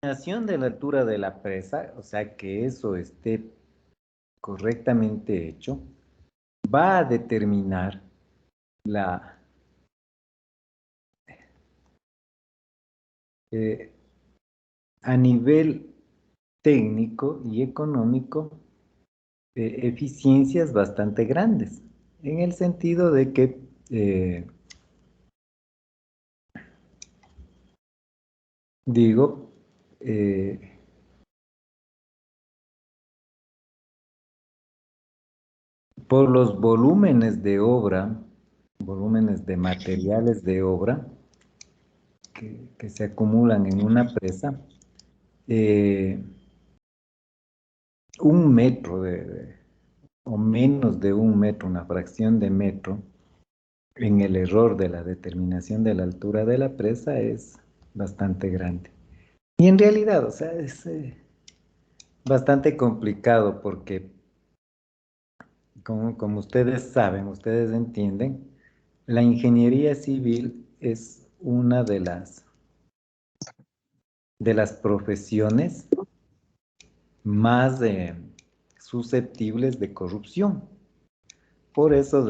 determinación de la altura de la presa, o sea, que eso esté correctamente hecho, va a determinar la, eh, a nivel técnico y económico, eficiencias bastante grandes, en el sentido de que, digo, eh, por los volúmenes de materiales de obra que se acumulan en una presa, eh, un metro o menos de un metro, una fracción de metro, en el error de la determinación de la altura de la presa es bastante grande. Y en realidad, o sea, es bastante complicado porque, como ustedes saben, ustedes entienden, la ingeniería civil es una de las profesiones más susceptibles de corrupción. Por eso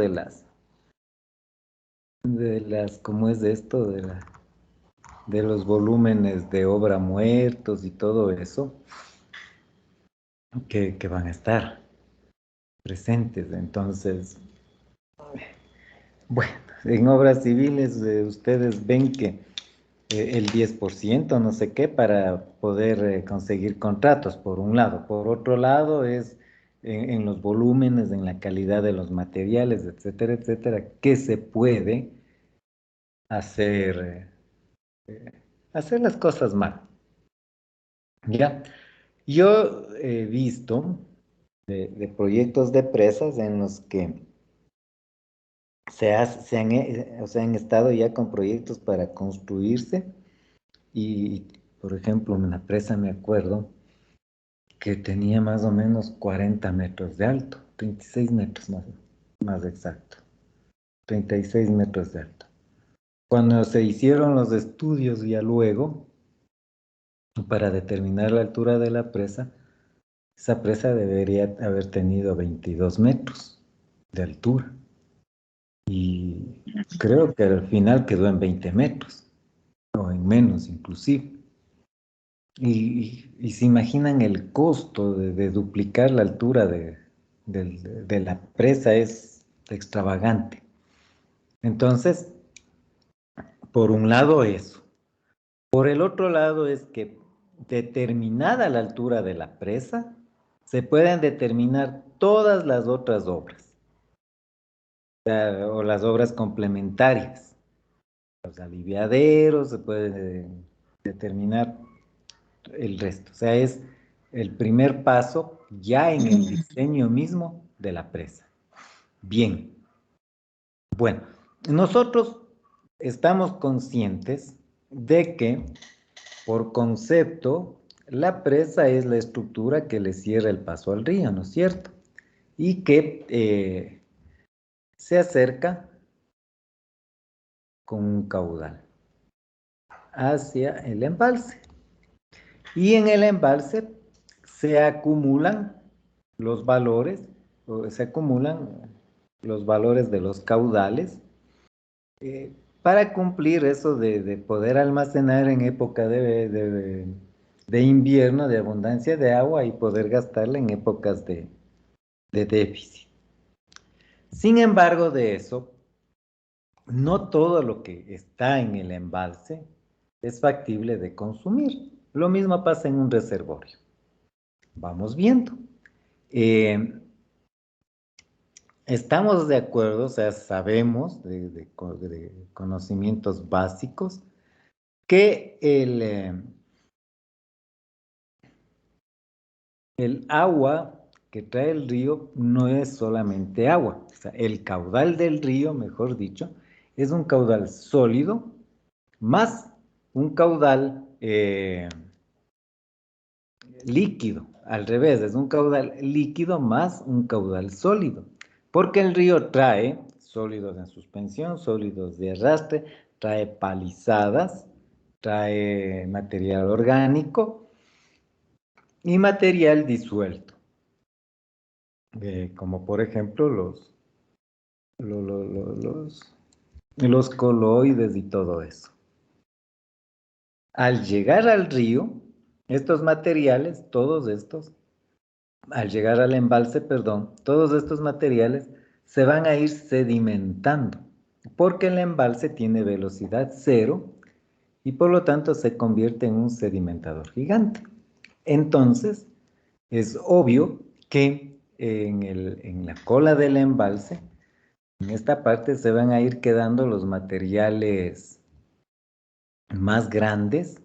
¿cómo es esto? De los volúmenes de obra muertos y todo eso, que van a estar presentes. Entonces, bueno, en obras civiles ustedes ven que el 10%, no sé qué, para poder conseguir contratos, por un lado. Por otro lado, es en los volúmenes, en la calidad de los materiales, etcétera, que se puede hacer, hacer las cosas mal. ¿Ya? Yo he visto de proyectos de presas en los que o sea, han estado ya con proyectos para construirse y, por ejemplo, en la presa me acuerdo que tenía más o menos 40 metros de alto, 36 metros más exacto, 36 metros de alto. Cuando se hicieron los estudios ya luego, para determinar la altura de la presa, esa presa debería haber tenido 22 metros de altura y creo que al final quedó en 20 metros o en menos inclusive. Y se imaginan el costo de duplicar la altura de la presa es extravagante. Entonces, por un lado eso. Por el otro lado es que determinada la altura de la presa, se pueden determinar todas las otras obras, o las obras complementarias. Los aliviaderos, se puede determinar el resto. O sea, es el primer paso ya en el diseño mismo de la presa. Bien, bueno, nosotros estamos conscientes de que por concepto la presa es la estructura que le cierra el paso al río, ¿no es cierto? Y que se acerca con un caudal hacia el embalse. Y en el embalse se acumulan los valores, se acumulan los valores de los caudales para cumplir eso de poder almacenar en época de invierno, de abundancia de agua y poder gastarla en épocas de déficit. Sin embargo, de eso, no todo lo que está en el embalse es factible de consumir. Lo mismo pasa en un reservorio. Vamos viendo. Eh, Estamos de acuerdo, o sea, sabemos de conocimientos básicos que el agua que trae el río no es solamente agua, o sea, el caudal del río, mejor dicho, es un caudal sólido más un caudal líquido, al revés, es un caudal líquido más un caudal sólido, porque el río trae sólidos en suspensión, sólidos de arrastre, trae palizadas, trae material orgánico y material disuelto, como por ejemplo los coloides y todo eso. Al llegar al río, estos materiales, todos estos, al llegar al embalse, perdón, todos estos materiales se van a ir sedimentando, porque el embalse tiene velocidad cero y por lo tanto se convierte en un sedimentador gigante. Entonces, es obvio que en la cola del embalse, en esta parte se van a ir quedando los materiales más grandes,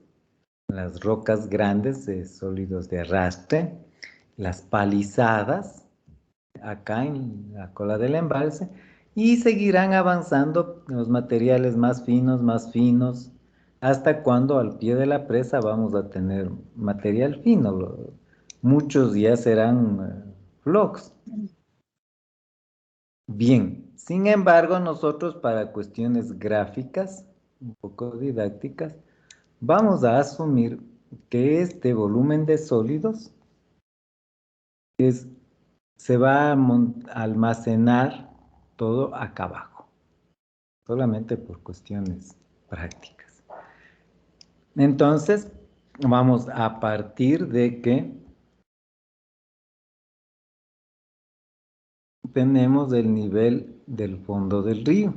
las rocas grandes de sólidos de arrastre, las palizadas, acá en la cola del embalse, y seguirán avanzando los materiales más finos, hasta cuando al pie de la presa vamos a tener material fino. Muchos ya serán flocks. Bien, sin embargo, nosotros para cuestiones gráficas, un poco didácticas, vamos a asumir que este volumen de sólidos se va a almacenar todo acá abajo, solamente por cuestiones prácticas. Entonces, vamos a partir de que tenemos el nivel del fondo del río,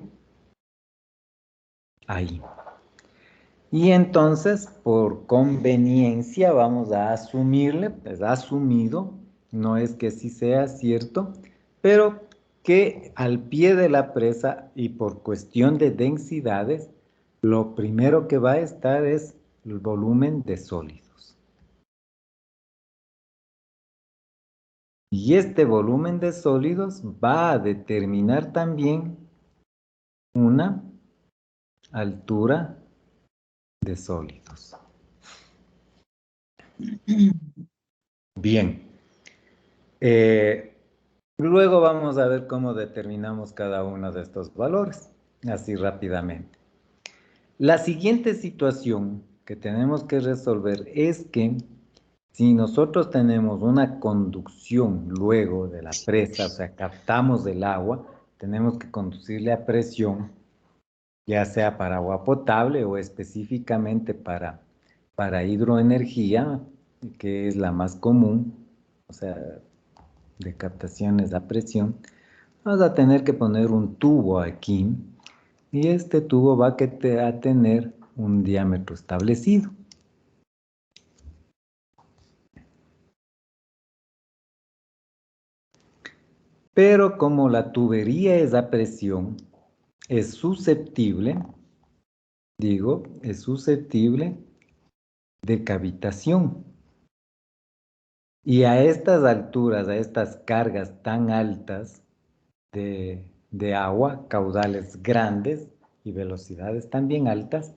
ahí. Y entonces, por conveniencia, vamos a asumirle, es asumido, no es que sí sea cierto, pero que al pie de la presa y por cuestión de densidades, lo primero que va a estar es el volumen de sólidos. Y este volumen de sólidos va a determinar también una altura de sólidos. Bien. Luego vamos a ver cómo determinamos cada uno de estos valores, así rápidamente. La siguiente situación que tenemos que resolver es que si nosotros tenemos una conducción luego de la presa, o sea, captamos el agua, tenemos que conducirle a presión, ya sea para agua potable o específicamente para hidroenergía, que es la más común, o sea, de captaciones a presión. Vamos a tener que poner un tubo aquí y este tubo va a tener un diámetro establecido. Pero como la tubería es a presión, es susceptible, es susceptible de cavitación. Y a estas alturas, a estas cargas tan altas de agua, caudales grandes y velocidades también altas,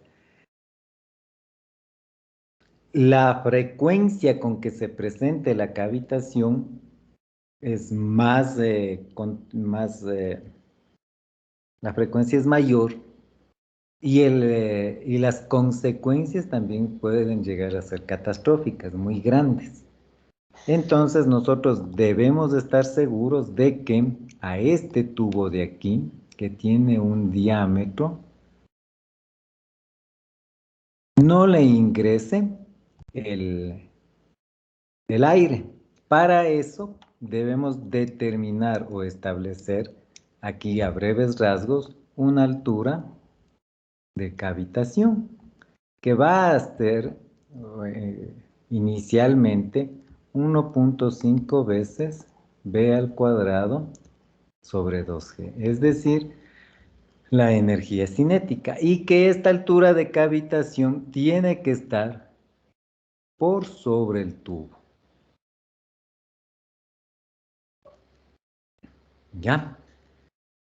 la frecuencia con que se presente la cavitación es la frecuencia es mayor y las consecuencias también pueden llegar a ser catastróficas, muy grandes. Entonces nosotros debemos estar seguros de que a este tubo de aquí, que tiene un diámetro, no le ingrese el, el aire. Para eso debemos determinar o establecer aquí a breves rasgos una altura de cavitación que va a ser inicialmente 1.5 veces b al cuadrado sobre 2g, es decir, la energía cinética, y que esta altura de cavitación tiene que estar por sobre el tubo. ¿Ya?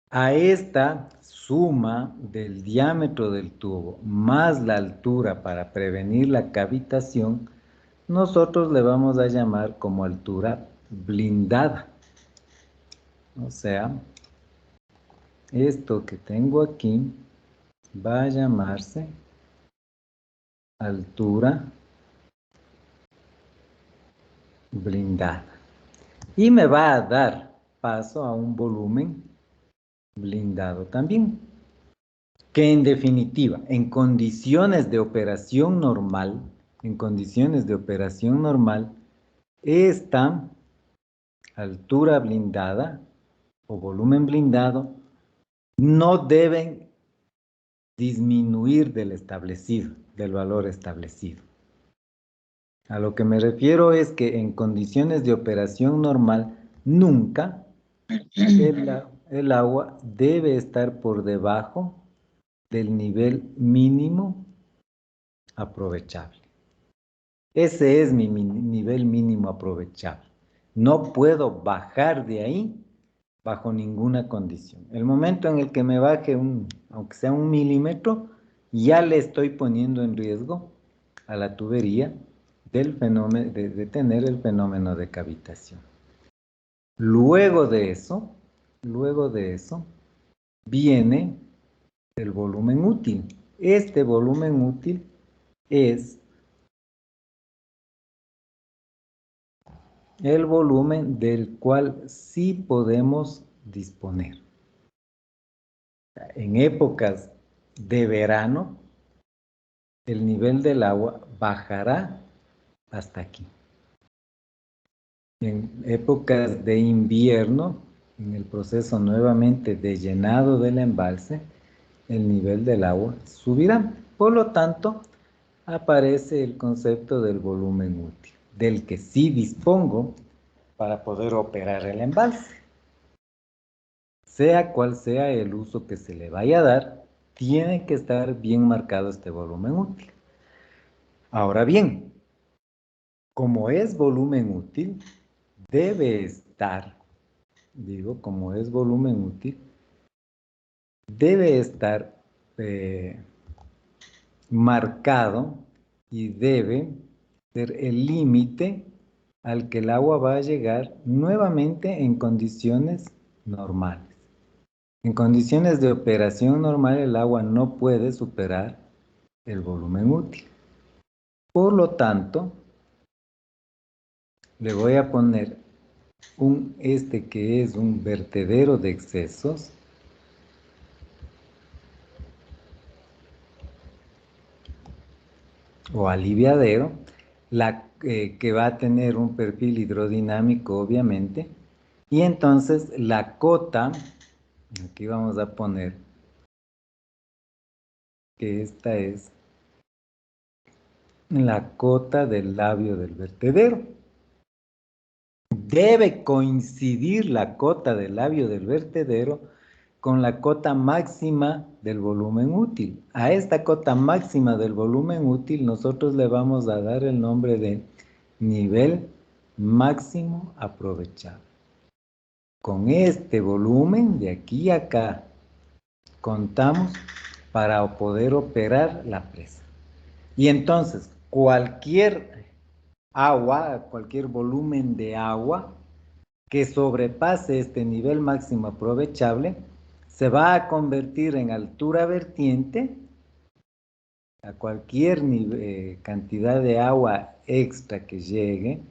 A esta suma del diámetro del tubo más la altura para prevenir la cavitación, nosotros le vamos a llamar como altura blindada. O sea, esto que tengo aquí va a llamarse altura blindada. Y me va a dar paso a un volumen blindado también, que en definitiva, en condiciones de operación normal, esta altura blindada o volumen blindado no deben disminuir del valor establecido. A lo que me refiero es que en condiciones de operación normal, nunca el agua debe estar por debajo del nivel mínimo aprovechable. Ese es mi nivel mínimo aprovechable. No puedo bajar de ahí bajo ninguna condición. El momento en el que me baje aunque sea 1 milímetro, ya le estoy poniendo en riesgo a la tubería del fenómeno, de tener el fenómeno de cavitación. Luego de eso, viene el volumen útil. Este volumen útil es el volumen del cual sí podemos disponer. En épocas de verano, el nivel del agua bajará hasta aquí. En épocas de invierno, en el proceso nuevamente de llenado del embalse, el nivel del agua subirá. Por lo tanto, aparece el concepto del volumen útil, del que sí dispongo para poder operar el embalse. Sea cual sea el uso que se le vaya a dar, tiene que estar bien marcado este volumen útil. Ahora bien, como es volumen útil, debe estar, como es volumen útil, debe estar marcado y debe ser el límite al que el agua va a llegar nuevamente en condiciones normales. En condiciones de operación normal, el agua no puede superar el volumen útil. Por lo tanto, le voy a poner que es un vertedero de excesos, o aliviadero, que va a tener un perfil hidrodinámico, obviamente, y entonces la cota, aquí vamos a poner que esta es la cota del labio del vertedero. Debe coincidir la cota del labio del vertedero con la cota máxima del volumen útil. A esta cota máxima del volumen útil nosotros le vamos a dar el nombre de nivel máximo aprovechable. Con este volumen de aquí a acá contamos para poder operar la presa. Y entonces cualquier agua, cualquier volumen de agua que sobrepase este nivel máximo aprovechable, se va a convertir en altura vertiente a cualquier cantidad de agua extra que llegue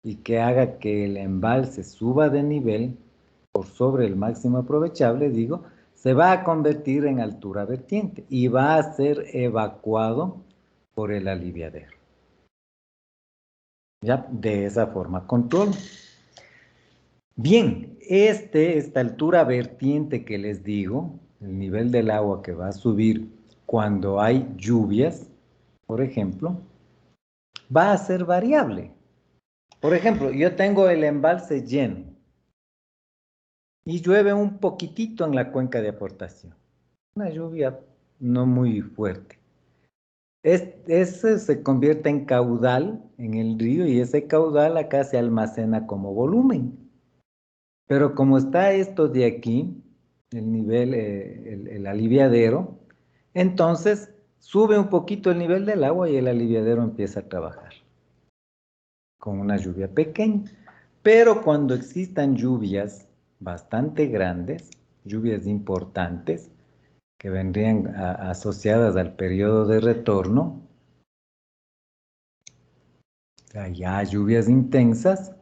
y que haga que el embalse suba de nivel por sobre el máximo aprovechable, se va a convertir en altura vertiente y va a ser evacuado por el aliviadero. Ya, de esa forma controlo. Bien, esta altura vertiente que les digo, el nivel del agua que va a subir cuando hay lluvias, por ejemplo, va a ser variable. Por ejemplo, yo tengo el embalse lleno y llueve un poquitito en la cuenca de aportación. Una lluvia no muy fuerte. Ese se convierte en caudal en el río y ese caudal acá se almacena como volumen. Pero como está esto de aquí, el nivel, el aliviadero, entonces sube un poquito el nivel del agua y el aliviadero empieza a trabajar con una lluvia pequeña. Pero cuando existan lluvias bastante grandes, lluvias importantes, que vendrían asociadas al periodo de retorno, sea, ya lluvias intensas,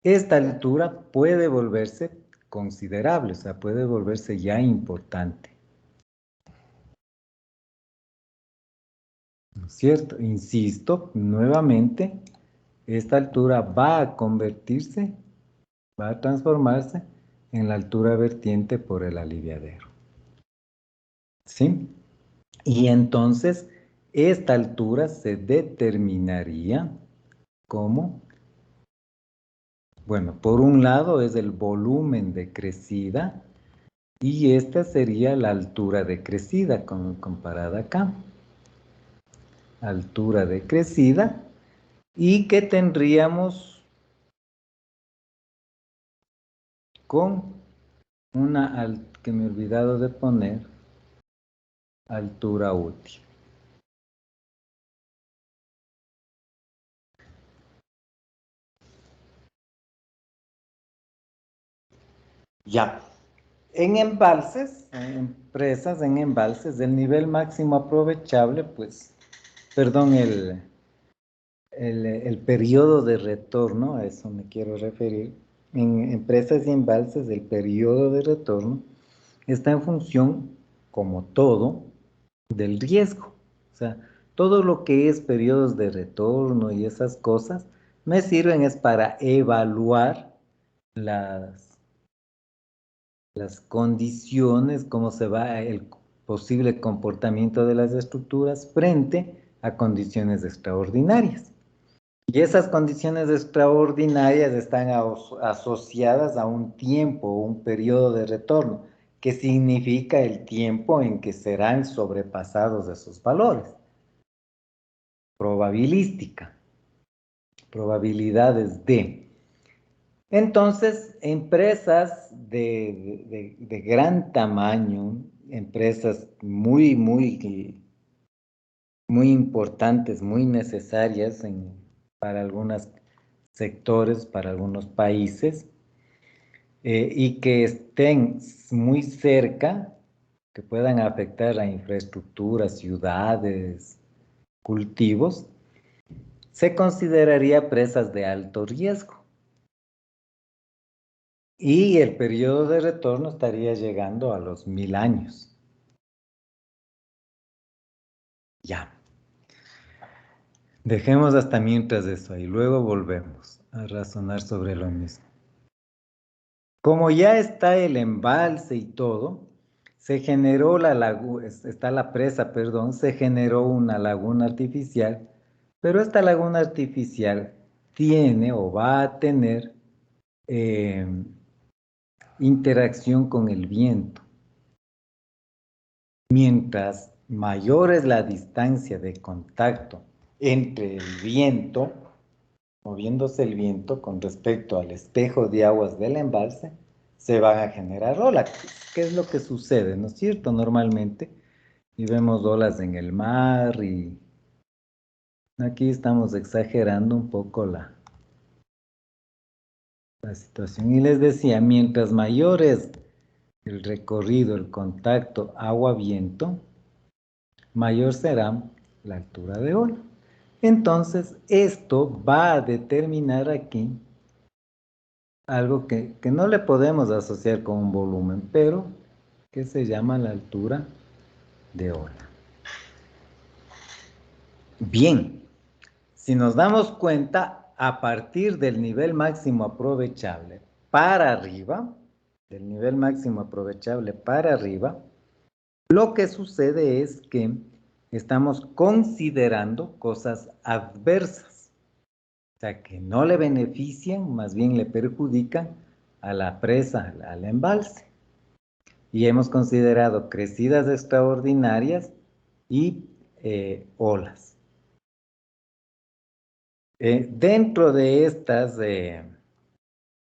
esta altura puede volverse considerable, o sea, puede volverse ya importante. ¿No es cierto? Insisto, nuevamente, esta altura va a convertirse, va a transformarse en la altura vertiente por el aliviadero. ¿Sí? Y entonces, esta altura se determinaría como, bueno, por un lado es el volumen de crecida y esta sería la altura de crecida comparada acá. Altura de crecida y que tendríamos con una, que me he olvidado de poner, altura útil. Ya. En embalses, en presas, en embalses, el nivel máximo aprovechable, pues, perdón, el periodo de retorno, a eso me quiero referir. En presas y embalses, el periodo de retorno está en función, como todo, del riesgo. O sea, todo lo que es periodos de retorno y esas cosas me sirven es para evaluar las condiciones, cómo se va el posible comportamiento de las estructuras frente a condiciones extraordinarias. Y esas condiciones extraordinarias están asociadas a un tiempo, un periodo de retorno, que significa el tiempo en que serán sobrepasados esos valores. Probabilística, probabilidades de. Entonces, empresas de gran tamaño, empresas muy importantes, muy necesarias para algunos sectores, para algunos países, y que estén muy cerca, que puedan afectar a infraestructuras, ciudades, cultivos, se consideraría presas de alto riesgo. Y el periodo de retorno estaría llegando a los 1000 años. Ya. Dejemos hasta mientras eso ahí, luego volvemos a razonar sobre lo mismo. Como ya está el embalse y todo, se generó la laguna, está la presa, perdón, se generó una laguna artificial, pero esta laguna artificial tiene o va a tener eh, interacción con el viento. Mientras mayor es la distancia de contacto entre el viento, moviéndose el viento con respecto al espejo de aguas del embalse, se van a generar olas. ¿Qué es lo que sucede? ¿No es cierto? Normalmente, y vemos olas en el mar y aquí estamos exagerando un poco la situación. Y les decía, mientras mayor es el recorrido, el contacto agua-viento, mayor será la altura de ola. Entonces, esto va a determinar aquí algo que no le podemos asociar con un volumen, pero que se llama la altura de ola. Bien, si nos damos cuenta, a partir del nivel máximo aprovechable para arriba, del nivel máximo aprovechable para arriba, lo que sucede es que estamos considerando cosas adversas, o sea, que no le benefician, más bien le perjudican a la presa, al embalse. Y hemos considerado crecidas extraordinarias y olas. Dentro de estas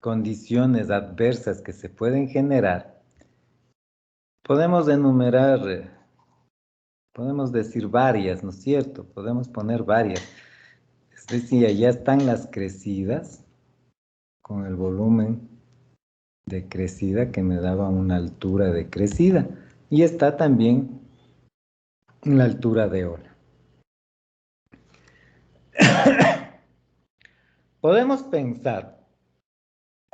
condiciones adversas que se pueden generar, podemos enumerar, podemos decir varias, ¿no es cierto? Podemos poner varias. Es decir, ya están las crecidas con el volumen de crecida que me daba una altura de crecida. Y está también la altura de ola. Podemos pensar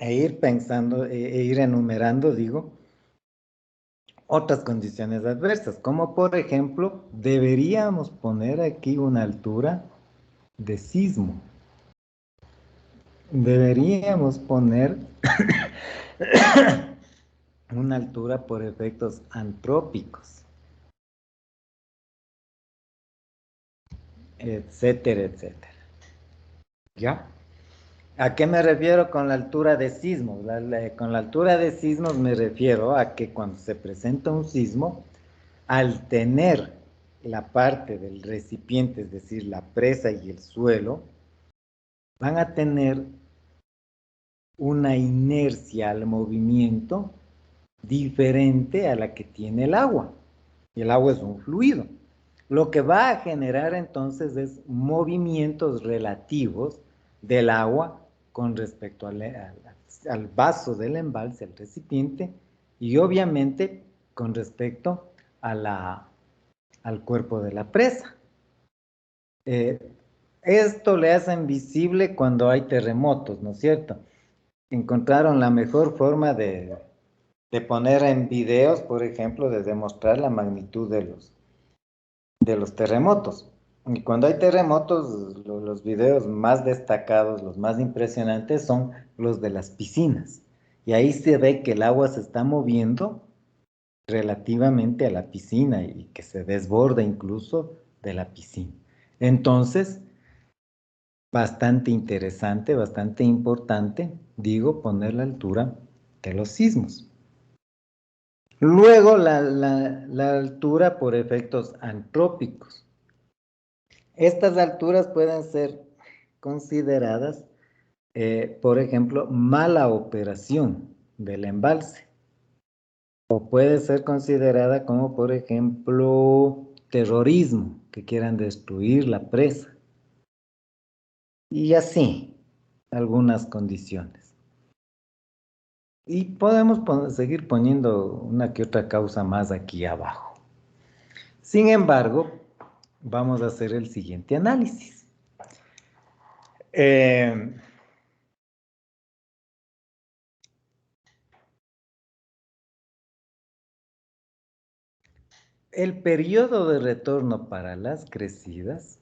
ir pensando, ir enumerando, digo, otras condiciones adversas, como por ejemplo, deberíamos poner aquí una altura de sismo. Deberíamos poner una altura por efectos antrópicos, etcétera, etcétera. ¿Ya? ¿A qué me refiero con la altura de sismos? Con la altura de sismos me refiero a que cuando se presenta un sismo, al tener la parte del recipiente, es decir, la presa y el suelo, van a tener una inercia al movimiento diferente a la que tiene el agua. Y el agua es un fluido. Lo que va a generar entonces es movimientos relativos del agua con respecto al vaso del embalse, al recipiente, y obviamente con respecto al cuerpo de la presa. Eh, Esto le hacen visible cuando hay terremotos, ¿no es cierto? Encontraron la mejor forma de poner en videos, por ejemplo, de demostrar la magnitud de los terremotos. Y cuando hay terremotos, los videos más destacados, los más impresionantes son los de las piscinas. Y ahí se ve que el agua se está moviendo relativamente a la piscina y que se desborda incluso de la piscina. Entonces, bastante interesante, bastante importante, digo, poner la altura de los sismos. Luego, la altura por efectos antrópicos. Estas alturas pueden ser consideradas, por ejemplo, mala operación del embalse. O puede ser considerada como, por ejemplo, terrorismo, que quieran destruir la presa. Y así, algunas condiciones. Y podemos seguir poniendo una que otra causa más aquí abajo. Sin embargo, vamos a hacer el siguiente análisis. El periodo de retorno para las crecidas,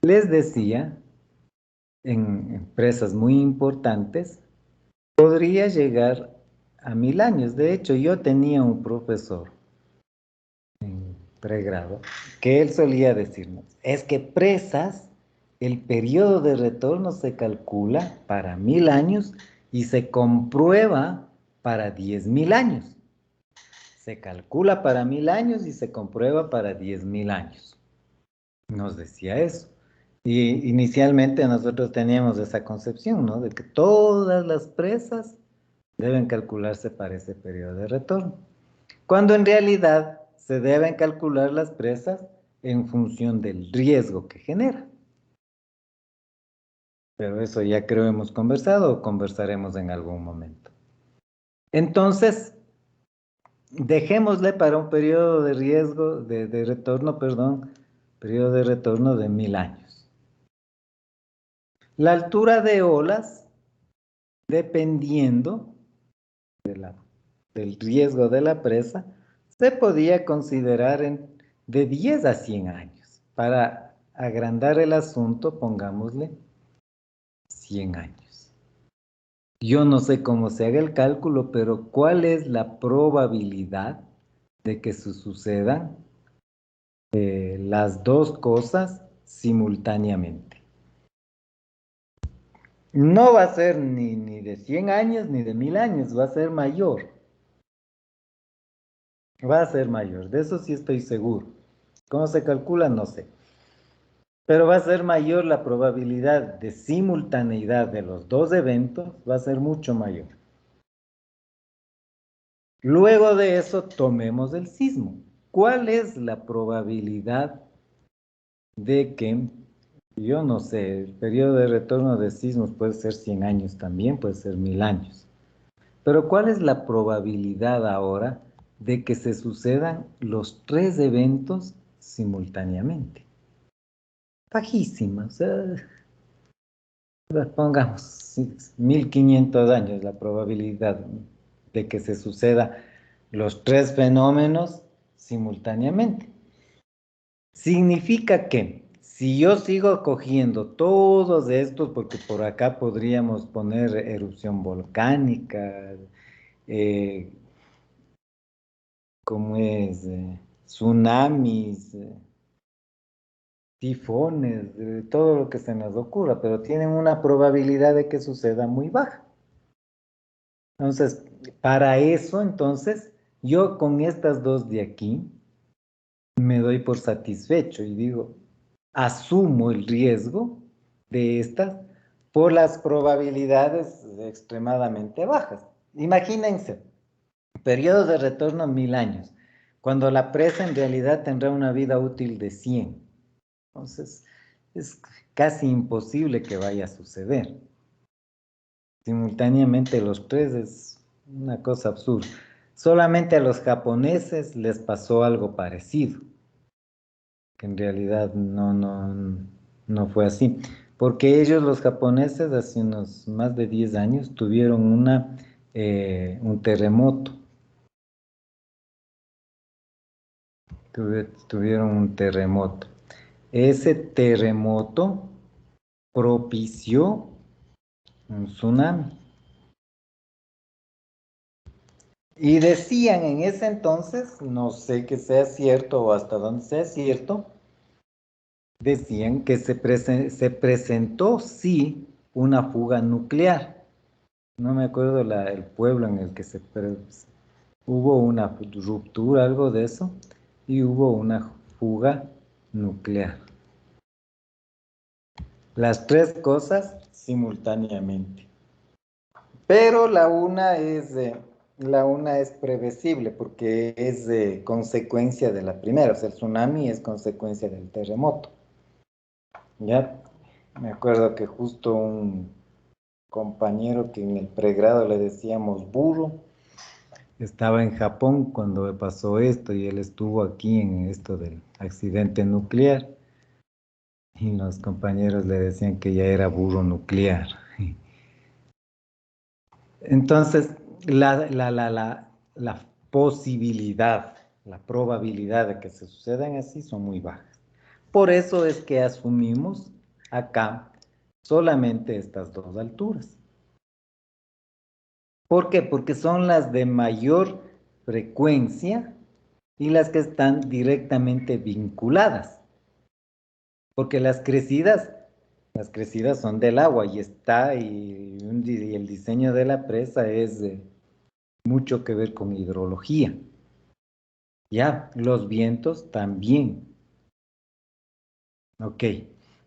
les decía, en empresas muy importantes, podría llegar a 1000 años. De hecho, yo tenía un profesor en pregrado que él solía decirnos, es que presas, el periodo de retorno se calcula para 1000 años y se comprueba para 10.000 años. Se calcula para 1000 años y se comprueba para 10.000 años. Nos decía eso. Y inicialmente nosotros teníamos esa concepción, ¿no? De que todas las presas deben calcularse para ese periodo de retorno. Cuando en realidad se deben calcular las presas en función del riesgo que genera. Pero eso ya creo hemos conversado o conversaremos en algún momento. Entonces, dejémosle para un periodo de riesgo, de retorno, perdón, periodo de retorno de 1000 años. La altura de olas, dependiendo del riesgo de la presa, se podía considerar de 10 a 100 años. Para agrandar el asunto, pongámosle 100 años. Yo no sé cómo se haga el cálculo, pero ¿cuál es la probabilidad de que sucedan las dos cosas simultáneamente? No va a ser ni de 100 años ni de 1000 años, va a ser mayor. Va a ser mayor, de eso sí estoy seguro. ¿Cómo se calcula? No sé. Pero va a ser mayor la probabilidad de simultaneidad de los dos eventos, va a ser mucho mayor. Luego de eso, tomemos el sismo. ¿Cuál es la probabilidad de que, yo no sé, el periodo de retorno de sismos puede ser 100 años también, puede ser 1000 años? Pero ¿cuál es la probabilidad ahora de que se sucedan los tres eventos simultáneamente. Bajísima, o sea, pongamos 1500 años la probabilidad de que se suceda los tres fenómenos simultáneamente. Significa que si yo sigo cogiendo todos estos, porque por acá podríamos poner erupción volcánica, eh, como es, tsunamis, tifones, todo lo que se nos ocurra, pero tienen una probabilidad de que suceda muy baja. Entonces, para eso, entonces, yo con estas dos de aquí me doy por satisfecho y digo, asumo el riesgo de estas por las probabilidades extremadamente bajas. Imagínense, periodo de retorno 1000 años, cuando la presa en realidad tendrá una vida útil de 100. Entonces, es casi imposible que vaya a suceder. Simultáneamente los tres es una cosa absurda. Solamente a los japoneses les pasó algo parecido, que en realidad no fue así. Porque ellos, los japoneses, hace unos más de 10 años, tuvieron un terremoto. Tuvieron un terremoto. Ese terremoto propició un tsunami. Y decían en ese entonces, no sé que sea cierto o hasta dónde sea cierto, decían que se presentó sí una fuga nuclear. No me acuerdo el pueblo en el que hubo una ruptura, algo de eso, y hubo una fuga nuclear. Las tres cosas simultáneamente. Pero la una es previsible porque es consecuencia de la primera, o sea, el tsunami es consecuencia del terremoto. Ya me acuerdo que justo un compañero que en el pregrado le decíamos burro, estaba en Japón cuando pasó esto y él estuvo aquí en esto del accidente nuclear y los compañeros le decían que ya era burro nuclear. Entonces, la posibilidad, la probabilidad de que se sucedan así son muy bajas. Por eso es que asumimos acá solamente estas dos alturas. ¿Por qué? Porque son las de mayor frecuencia y las que están directamente vinculadas. Porque las crecidas son del agua y y el diseño de la presa es mucho que ver con hidrología. Ya, los vientos también. Ok.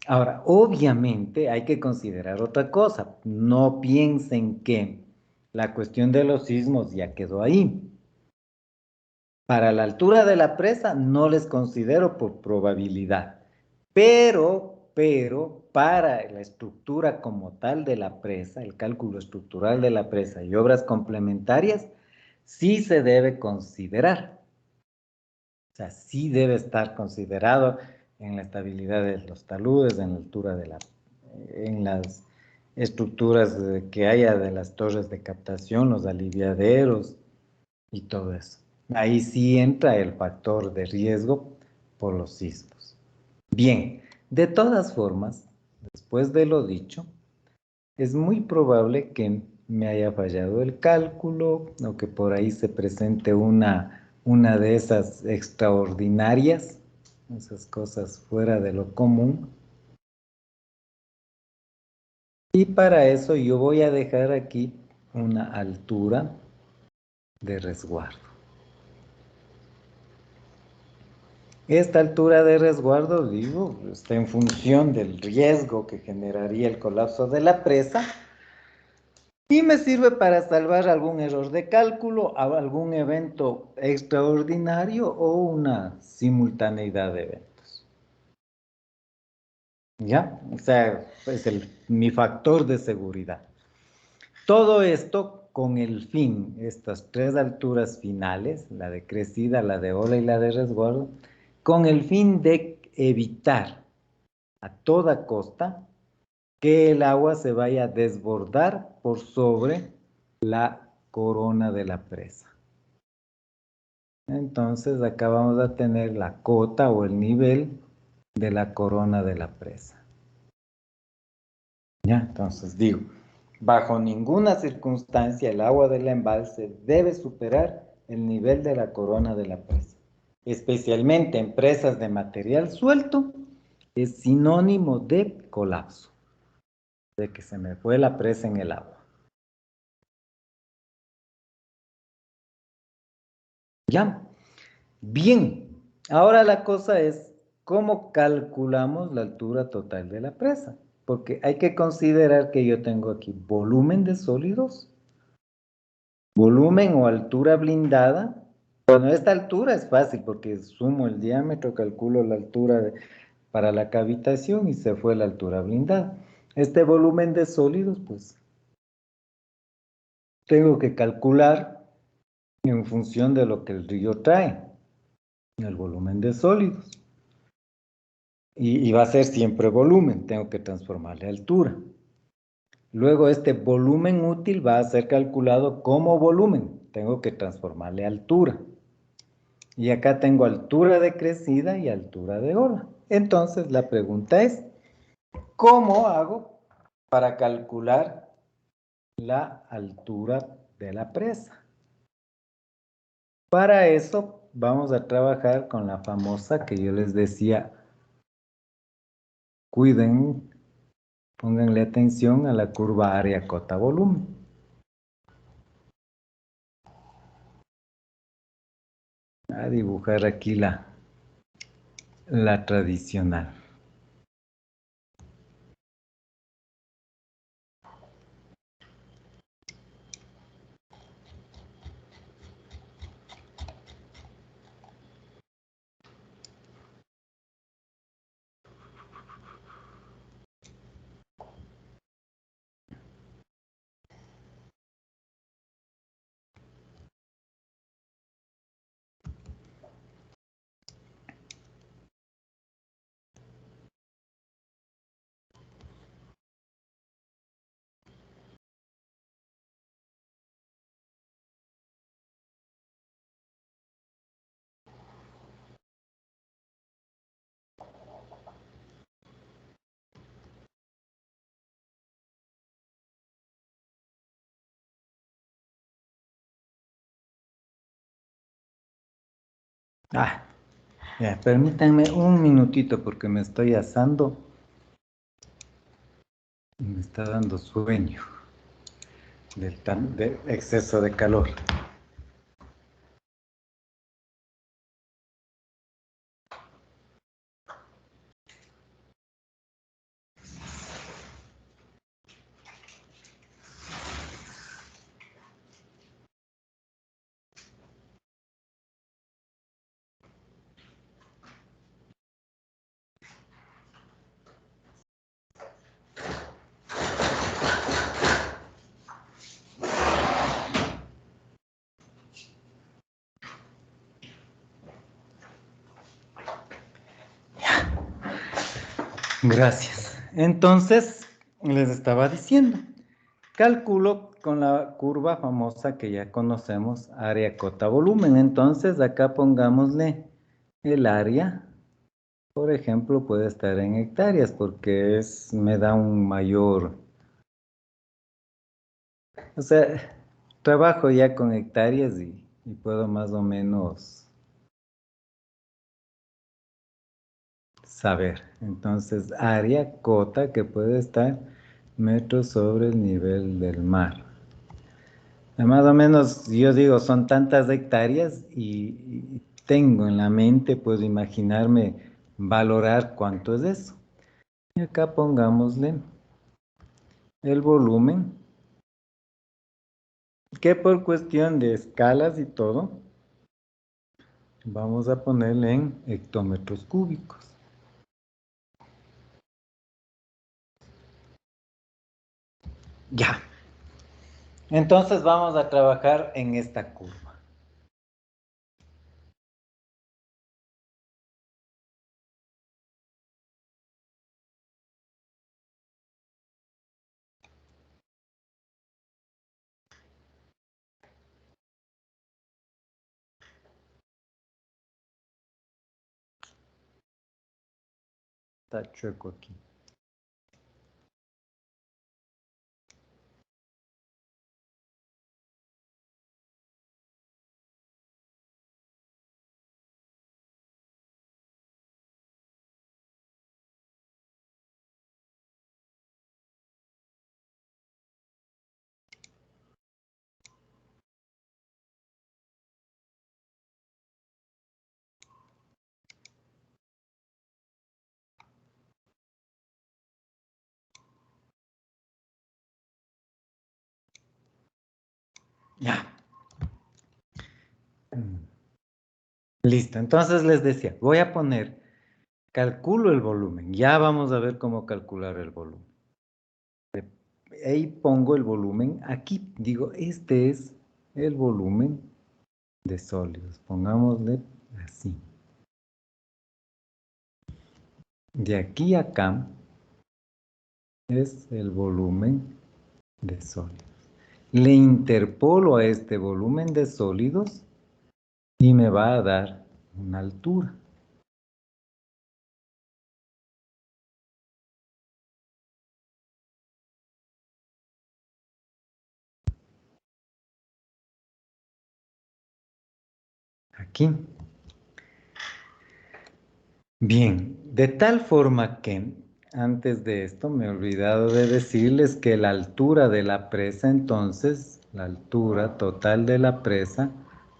Ahora, obviamente hay que considerar otra cosa. No piensen que la cuestión de los sismos ya quedó ahí. Para la altura de la presa no les considero por probabilidad, pero para la estructura como tal de la presa, el cálculo estructural de la presa y obras complementarias, sí se debe considerar. O sea, sí debe estar considerado en la estabilidad de los taludes, en la altura en las estructuras que haya de las torres de captación, los aliviaderos y todo eso. Ahí sí entra el factor de riesgo por los sismos. Bien, de todas formas, después de lo dicho, es muy probable que me haya fallado el cálculo o que por ahí se presente una de esas extraordinarias, esas cosas fuera de lo común. Y para eso yo voy a dejar aquí una altura de resguardo. Esta altura de resguardo, digo, está en función del riesgo que generaría el colapso de la presa y me sirve para salvar algún error de cálculo, algún evento extraordinario o una simultaneidad de eventos. ¿Ya? O sea, es mi factor de seguridad. Todo esto con el estas tres alturas finales, la de crecida, la de ola y la de resguardo, con el fin de evitar a toda costa que el agua se vaya a desbordar por sobre la corona de la presa. Entonces acá vamos a tener la cota o el nivel de la corona de la presa. ¿Ya? Entonces digo, bajo ninguna circunstancia el agua del embalse debe superar el nivel de la corona de la presa. Especialmente en presas de material suelto, es sinónimo de colapso, de que se me fue la presa en el agua. ¿Ya? Bien, ahora la cosa es cómo calculamos la altura total de la presa, porque hay que considerar que yo tengo aquí volumen de sólidos, volumen o altura blindada. Bueno, esta altura es fácil porque sumo el diámetro, calculo la altura para la cavitación y se fue la altura blindada. Este volumen de sólidos, pues tengo que calcular en función de lo que el río trae, el volumen de sólidos. Y va a ser siempre volumen, tengo que transformarle a altura. Luego este volumen útil va a ser calculado como volumen, tengo que transformarle a altura. Y acá tengo altura de crecida y altura de ola. Entonces la pregunta es, ¿cómo hago para calcular la altura de la presa? Para eso vamos a trabajar con la famosa que yo les decía, cuiden, pónganle atención a la curva área cota volumen. A dibujar aquí la tradicional. Ah, ya, permítanme un minutito porque me estoy asando y me está dando sueño del exceso de calor. Gracias. Entonces, les estaba diciendo, calculo con la curva famosa que ya conocemos, área cota volumen. Entonces, acá pongámosle el área, por ejemplo, puede estar en hectáreas porque me da un mayor, o sea, trabajo ya con hectáreas y puedo más o menos saber. Entonces, área cota que puede estar metros sobre el nivel del mar. Más o menos, yo digo, son tantas hectáreas y tengo en la mente, puedo imaginarme, valorar cuánto es eso. Y acá pongámosle el volumen, que por cuestión de escalas y todo, vamos a ponerle en hectómetros cúbicos. Ya. Entonces vamos a trabajar en esta curva. Está chueco aquí. Ya. Listo. Entonces les decía, voy a poner, calculo el volumen. Ya vamos a ver cómo calcular el volumen. Ahí pongo el volumen aquí. Digo, este es el volumen de sólidos. Pongámosle así. De aquí a acá es el volumen de sólidos. Le interpolo a este volumen de sólidos y me va a dar una altura. Aquí. Bien, de tal forma que antes de esto me he olvidado de decirles que la altura de la presa, entonces, la altura total de la presa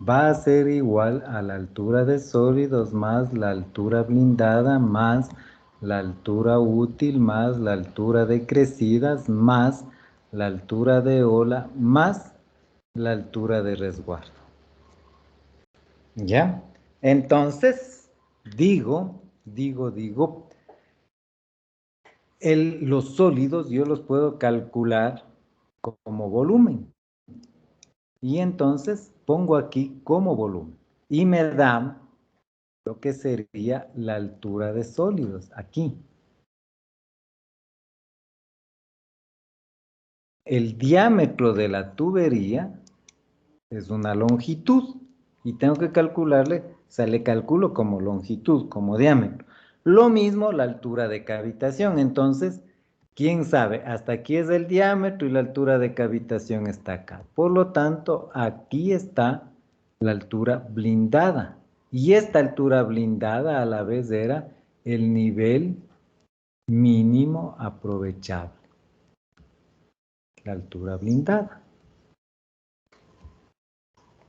va a ser igual a la altura de sólidos más la altura blindada más la altura útil más la altura de crecidas más la altura de ola más la altura de resguardo. ¿Ya? Entonces, digo, los sólidos yo los puedo calcular como volumen. Y entonces pongo aquí como volumen. Y me da lo que sería la altura de sólidos, aquí. El diámetro de la tubería es una longitud. Y tengo que calcularle, o sea, le calculo como longitud, como diámetro. Lo mismo la altura de cavitación. Entonces, quién sabe, hasta aquí es el diámetro y la altura de cavitación está acá. Por lo tanto, aquí está la altura blindada. Y esta altura blindada a la vez era el nivel mínimo aprovechable. La altura blindada.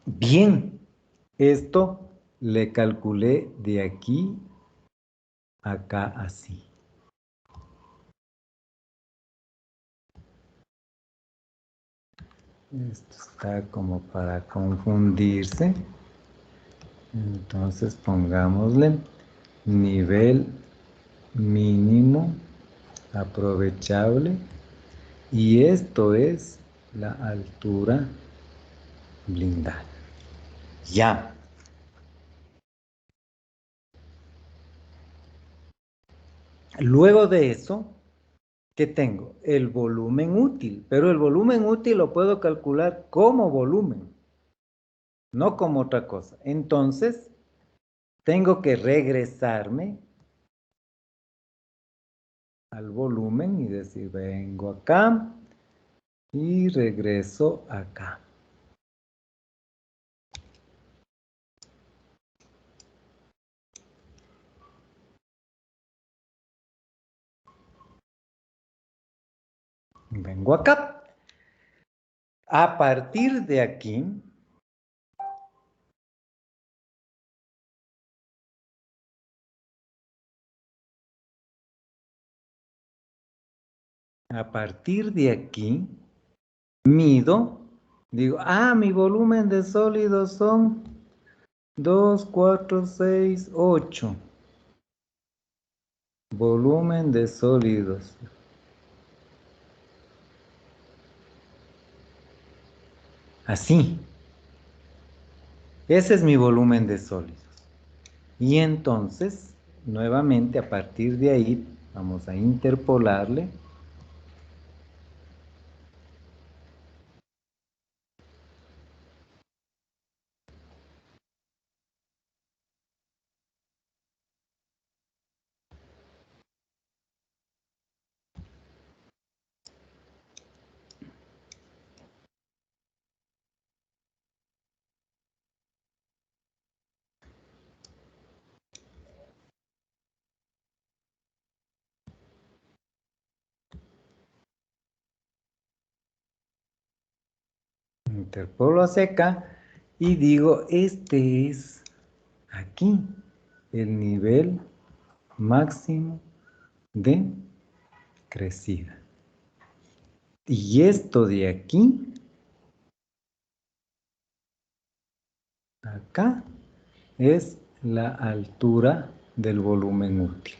Bien, esto le calculé de aquí a acá así. Esto está como para confundirse. Entonces pongámosle nivel mínimo aprovechable y esto es la altura blindada. Ya. Luego de eso, ¿qué tengo? El volumen útil, pero el volumen útil lo puedo calcular como volumen, no como otra cosa. Entonces, tengo que regresarme al volumen y decir, vengo acá y regreso acá. Vengo acá. A partir de aquí, mido, digo, mi volumen de sólidos son 2, 4, 6, 8. Volumen de sólidos. Así. Ese es mi volumen de sólidos. Y entonces, nuevamente, a partir de ahí, vamos a interpolarle. interpolo hacia acá y digo, este es aquí el nivel máximo de crecida. Y esto de aquí, acá, es la altura del volumen útil.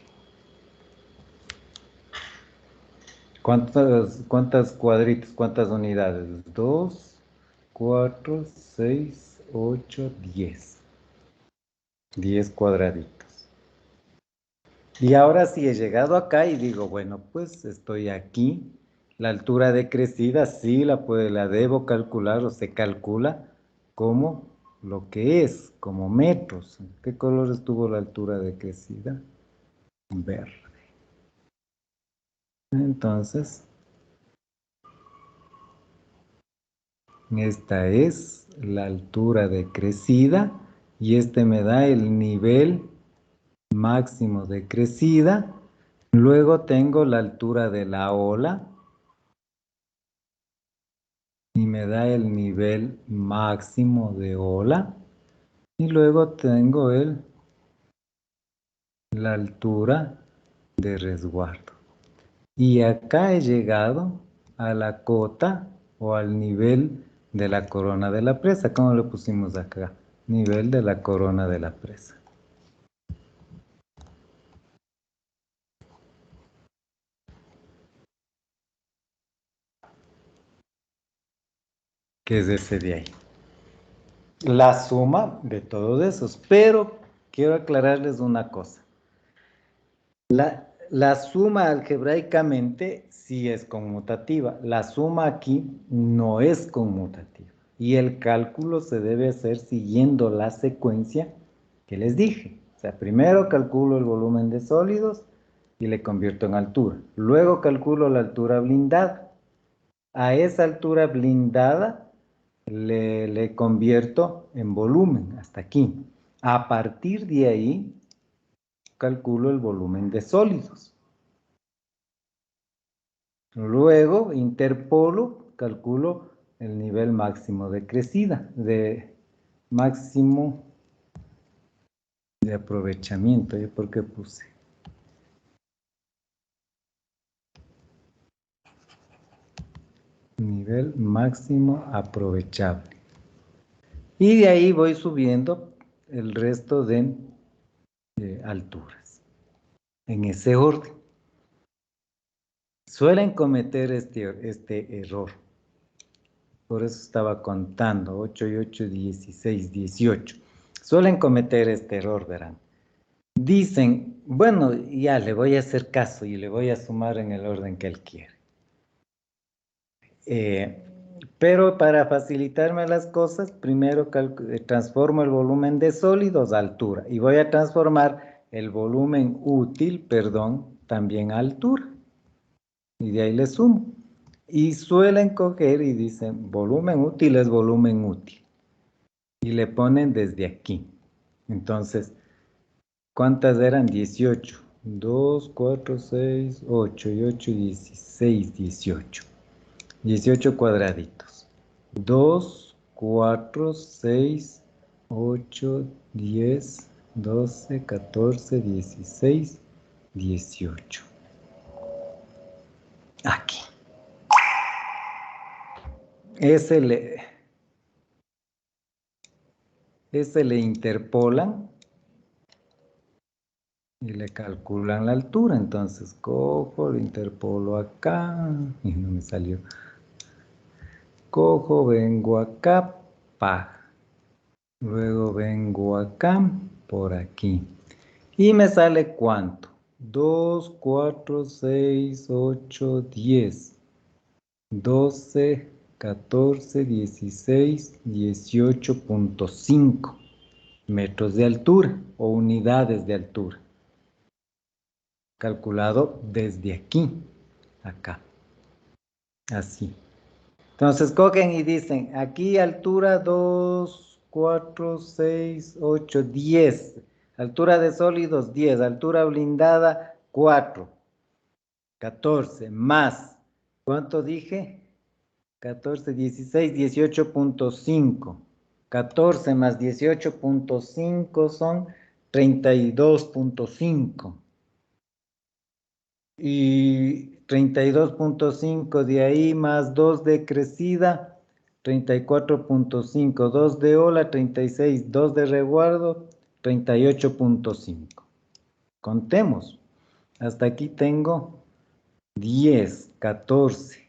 ¿Cuántas cuadritos? ¿Cuántas unidades? 2, 4, 6, 8, 10. 10 cuadraditos. Y ahora sí he llegado acá y digo, bueno, pues estoy aquí. La altura de crecida sí la debo calcular o se calcula como lo que es, como metros. ¿Qué color estuvo la altura de crecida? Verde. Entonces, esta es la altura de crecida y este me da el nivel máximo de crecida. Luego tengo la altura de la ola y me da el nivel máximo de ola. Y luego tengo la altura de resguardo. Y acá he llegado a la cota o al nivel de la corona de la presa. ¿Cómo lo pusimos acá? Nivel de la corona de la presa. Que es ese de ahí. La suma de todos esos. Pero quiero aclararles una cosa. La suma algebraicamente sí es conmutativa. La suma aquí no es conmutativa. Y el cálculo se debe hacer siguiendo la secuencia que les dije. O sea, primero calculo el volumen de sólidos y le convierto en altura. Luego calculo la altura blindada. A esa altura blindada le convierto en volumen hasta aquí. A partir de ahí calculo el volumen de sólidos. Luego interpolo, calculo el nivel máximo de crecida, de máximo de aprovechamiento. ¿Y por qué puse? Nivel máximo aprovechable. Y de ahí voy subiendo el resto de alturas. En ese orden. Suelen cometer este error. Por eso estaba contando, 8 y 8, 16, 18. Suelen cometer este error, verán. Dicen, bueno, ya le voy a hacer caso y le voy a sumar en el orden que él quiere. Pero para facilitarme las cosas, primero transformo el volumen de sólidos a altura y voy a transformar el volumen útil, perdón, también a altura. Y de ahí le sumo. Y suelen coger y dicen, volumen útil es volumen útil. Y le ponen desde aquí. Entonces, ¿cuántas eran? 18. 2, 4, 6, 8 y 8, 16, 18. 18 cuadraditos. 2, 4, 6, 8, 10, 12, 14, 16, 18. Aquí. Ese le interpolan y le calculan la altura. Entonces cojo, lo interpolo acá y no me salió. Cojo, vengo acá, pa. Luego vengo acá, por aquí. Y me sale ¿cuánto? 2, 4, 6, 8, 10, 12, 14, 16, 18.5 metros de altura o unidades de altura. Calculado desde aquí, acá. Así. Entonces cogen y dicen, aquí altura 2, 4, 6, 8, 10. Altura de sólidos 10. Altura blindada 4. 14. Más. ¿Cuánto dije? 14, 16, 18.5. 14 más 18.5 son 32.5. Y 32.5 de ahí más 2 de crecida, 34.5. 2 de ola, 36. 2 de resguardo, 38.5. Contemos. Hasta aquí tengo 10, 14.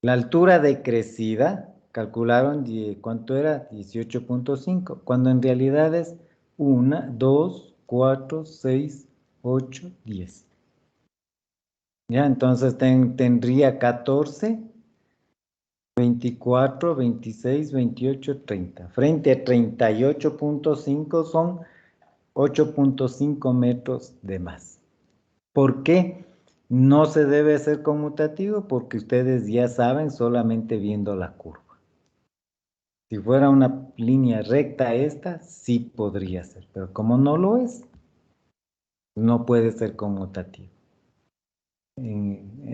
La altura de crecida, calcularon cuánto era, 18.5, cuando en realidad es 1, 2, 4, 6, 8, 10. Ya, entonces tendría 14, 24, 26, 28, 30. Frente a 38.5 son 8.5 metros de más. ¿Por qué no se debe hacer conmutativo? Porque ustedes ya saben solamente viendo la curva. Si fuera una línea recta esta, sí podría ser, pero como no lo es, no puede ser conmutativo.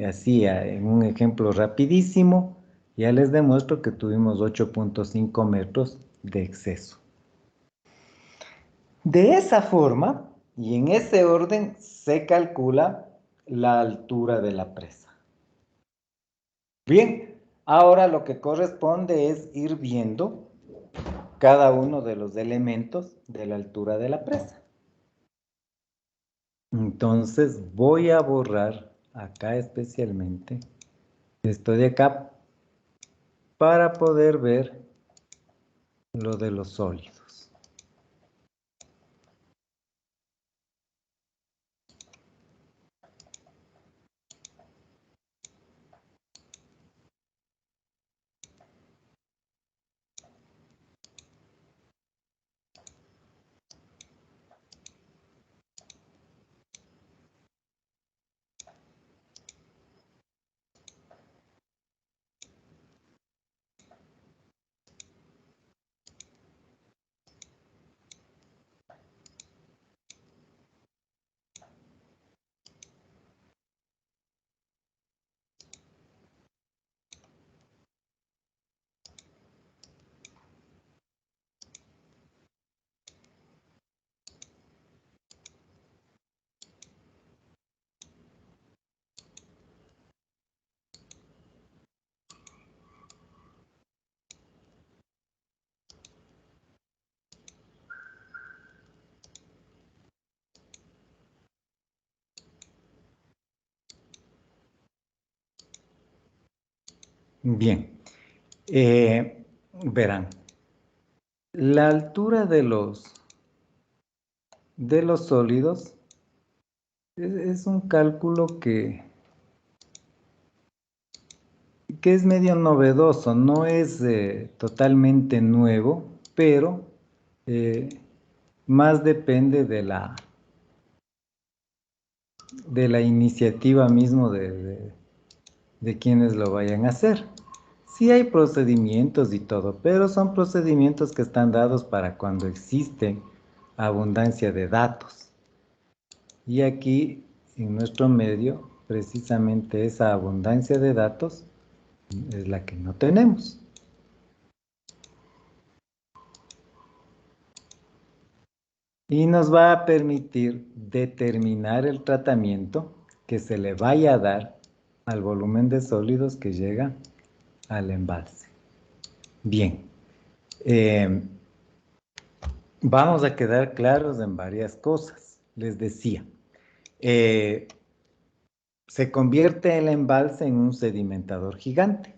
Así, en un ejemplo rapidísimo, ya les demuestro que tuvimos 8.5 metros de exceso. De esa forma, y en ese orden, se calcula la altura de la presa. Bien, ahora lo que corresponde es ir viendo cada uno de los elementos de la altura de la presa. Entonces voy a borrar acá especialmente esto de acá para poder ver lo de los sólidos. Bien, verán, la altura de los sólidos es un cálculo que es medio novedoso, no es totalmente nuevo, pero eh, más depende de la iniciativa mismo de quienes lo vayan a hacer. Sí hay procedimientos y todo, pero son procedimientos que están dados para cuando existe abundancia de datos. Y aquí, en nuestro medio, precisamente esa abundancia de datos es la que no tenemos. Y nos va a permitir determinar el tratamiento que se le vaya a dar al volumen de sólidos que llega al embalse. Bien, vamos a quedar claros en varias cosas. Les decía, se convierte el embalse en un sedimentador gigante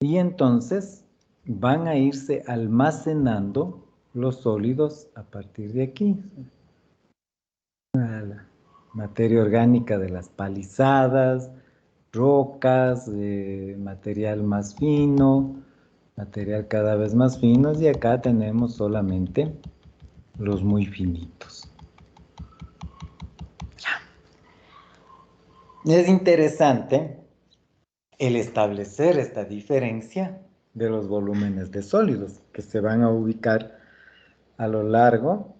y entonces van a irse almacenando los sólidos a partir de aquí. La materia orgánica de las palizadas, rocas, material más fino, material cada vez más finos, y acá tenemos solamente los muy finitos. Es interesante el establecer esta diferencia de los volúmenes de sólidos que se van a ubicar a lo largo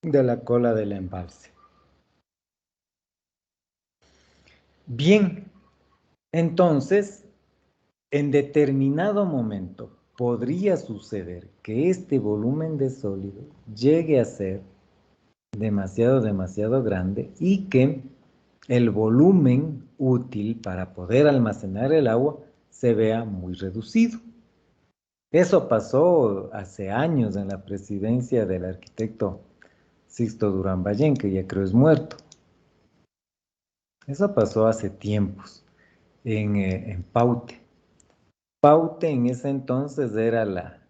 de la cola del embalse. Bien, entonces en determinado momento podría suceder que este volumen de sólido llegue a ser demasiado grande y que el volumen útil para poder almacenar el agua se vea muy reducido. Eso pasó hace años en la presidencia del arquitecto Sixto Durán Ballén, que ya creo es muerto. Eso pasó hace tiempos en Paute. Paute en ese entonces era la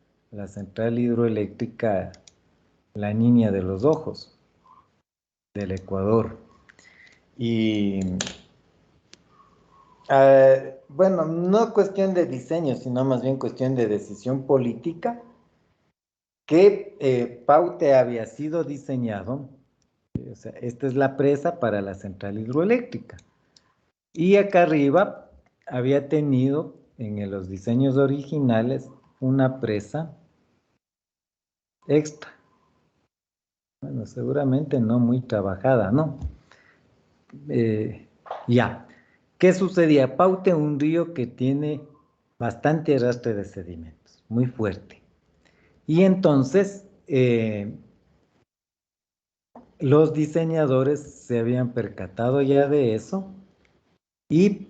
central hidroeléctrica La Niña de los Ojos del Ecuador. Y bueno, no cuestión de diseño, sino más bien cuestión de decisión política, que Paute había sido diseñado, o sea, esta es la presa para la central hidroeléctrica. Y acá arriba había tenido en los diseños originales una presa extra. Bueno, seguramente no muy trabajada, ¿no? Ya. ¿Qué sucedía? Paute, un río que tiene bastante arrastre de sedimentos, muy fuerte. Y entonces, los diseñadores se habían percatado ya de eso y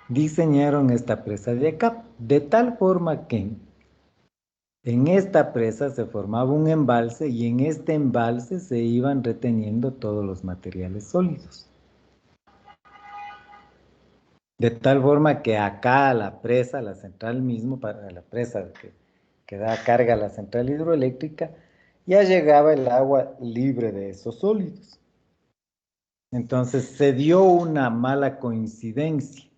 diseñaron esta presa de acá, de tal forma que en esta presa se formaba un embalse y en este embalse se iban reteniendo todos los materiales sólidos. De tal forma que acá la presa, la central mismo, para la presa que da carga a la central hidroeléctrica, ya llegaba el agua libre de esos sólidos. Entonces se dio una mala coincidencia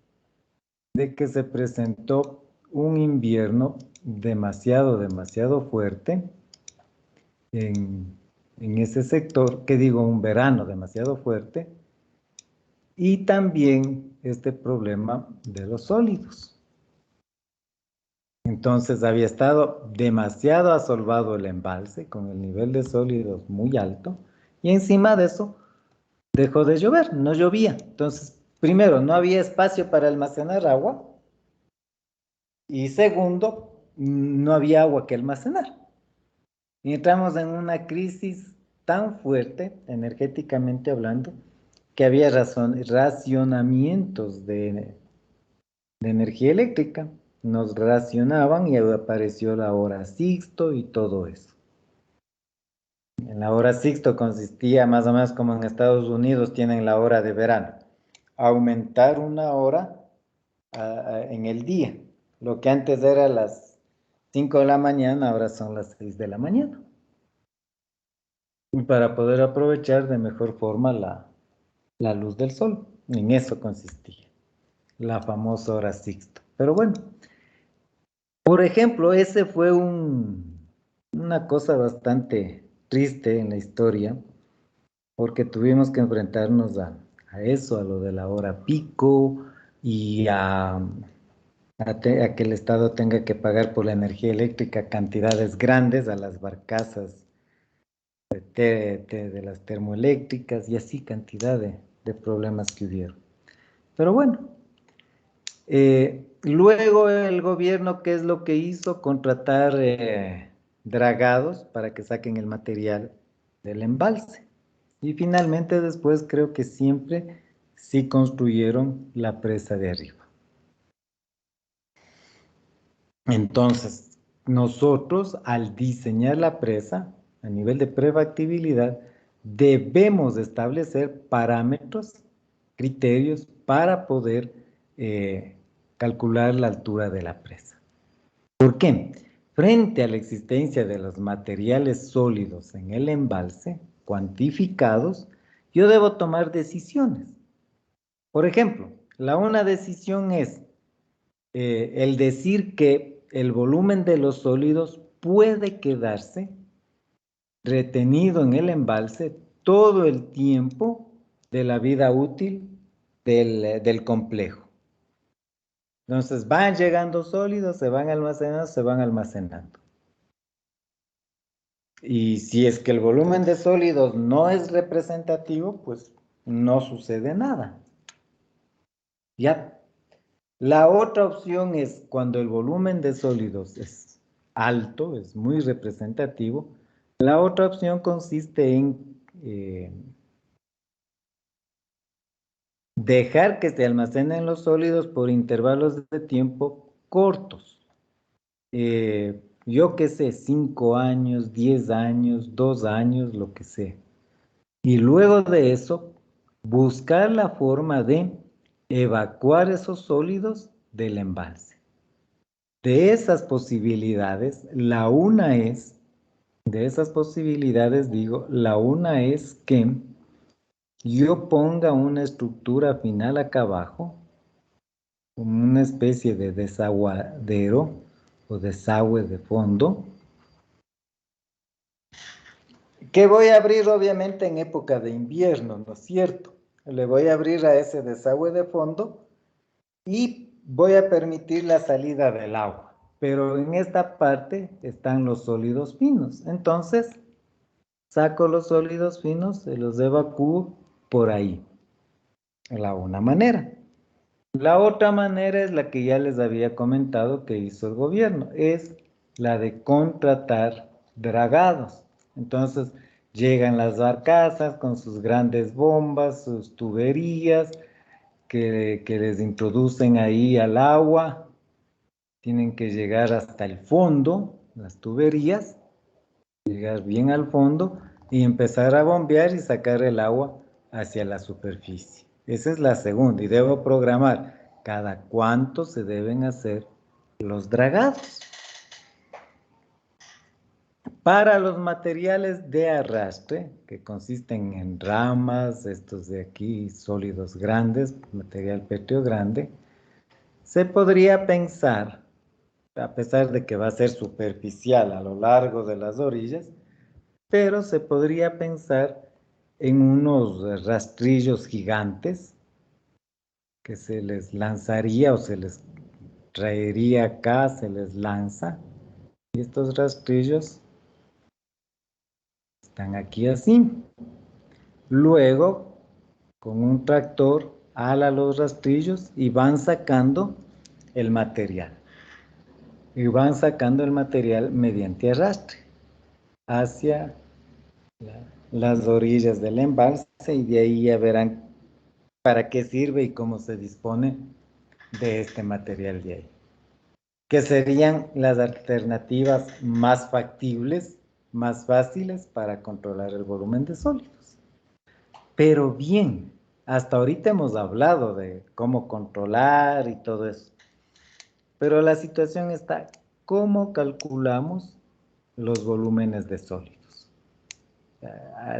de que se presentó un invierno demasiado fuerte en ese sector, que digo, un verano demasiado fuerte, y también este problema de los sólidos. Entonces había estado demasiado asolvado el embalse, con el nivel de sólidos muy alto, y encima de eso dejó de llover, no llovía. Entonces, primero, no había espacio para almacenar agua, y segundo, no había agua que almacenar. Y entramos en una crisis tan fuerte, energéticamente hablando, que había racionamientos de energía eléctrica. Nos racionaban y apareció la hora Sixto y todo eso. En la hora Sixto consistía más o menos como en Estados Unidos tienen la hora de verano. Aumentar una hora en el día. Lo que antes era las 5 de la mañana, ahora son las 6 de la mañana. Y para poder aprovechar de mejor forma la luz del sol. En eso consistía la famosa hora Sixto. Pero bueno, por ejemplo, ese fue una cosa bastante triste en la historia, porque tuvimos que enfrentarnos a eso, a lo de la hora pico y a que el Estado tenga que pagar por la energía eléctrica cantidades grandes a las barcazas de las termoeléctricas y así cantidad de problemas que hubieron. Pero bueno, luego el gobierno, ¿qué es lo que hizo? Contratar dragados para que saquen el material del embalse. Y finalmente después creo que siempre sí construyeron la presa de arriba. Entonces, nosotros al diseñar la presa, a nivel de prefactibilidad, debemos establecer parámetros, criterios para poder calcular la altura de la presa. ¿Por qué? Frente a la existencia de los materiales sólidos en el embalse, cuantificados, yo debo tomar decisiones. Por ejemplo, una decisión es el decir que el volumen de los sólidos puede quedarse retenido en el embalse todo el tiempo de la vida útil del complejo. Entonces van llegando sólidos, se van almacenando. Y si es que el volumen de sólidos no es representativo, pues no sucede nada. ¿Ya? La otra opción es cuando el volumen de sólidos es alto, es muy representativo. La otra opción consiste en dejar que se almacenen los sólidos por intervalos de tiempo cortos. Yo qué sé, 5 años, 10 años, 2 años, lo que sea. Y luego de eso, buscar la forma de evacuar esos sólidos del embalse. De esas posibilidades, la una es, de esas posibilidades digo, la una es que yo ponga una estructura final acá abajo, como una especie de desaguadero o desagüe de fondo, que voy a abrir obviamente en época de invierno, ¿no es cierto? Le voy a abrir a ese desagüe de fondo y voy a permitir la salida del agua. Pero en esta parte están los sólidos finos. Entonces, saco los sólidos finos, se los evacúo por ahí. La una manera. La otra manera es la que ya les había comentado que hizo el gobierno, es la de contratar dragados. Entonces llegan las barcazas con sus grandes bombas, sus tuberías que les introducen ahí al agua, tienen que llegar hasta el fondo, las tuberías, llegar bien al fondo y empezar a bombear y sacar el agua hacia la superficie. Esa es la segunda y debo programar cada cuánto se deben hacer los dragados. Para los materiales de arrastre, que consisten en ramas, estos de aquí, sólidos grandes, material pétreo grande, se podría pensar, a pesar de que va a ser superficial a lo largo de las orillas, pero se podría pensar en unos rastrillos gigantes que se les lanzaría o se les traería acá, se les lanza. Y estos rastrillos están aquí así. Luego, con un tractor, ala los rastrillos y van sacando el material. Y van sacando el material mediante arrastre hacia las orillas del embalse y de ahí ya verán para qué sirve y cómo se dispone de este material de ahí. Que serían las alternativas más factibles, más fáciles para controlar el volumen de sólidos. Pero bien, hasta ahorita hemos hablado de cómo controlar y todo eso. Pero la situación está, ¿cómo calculamos los volúmenes de sólidos?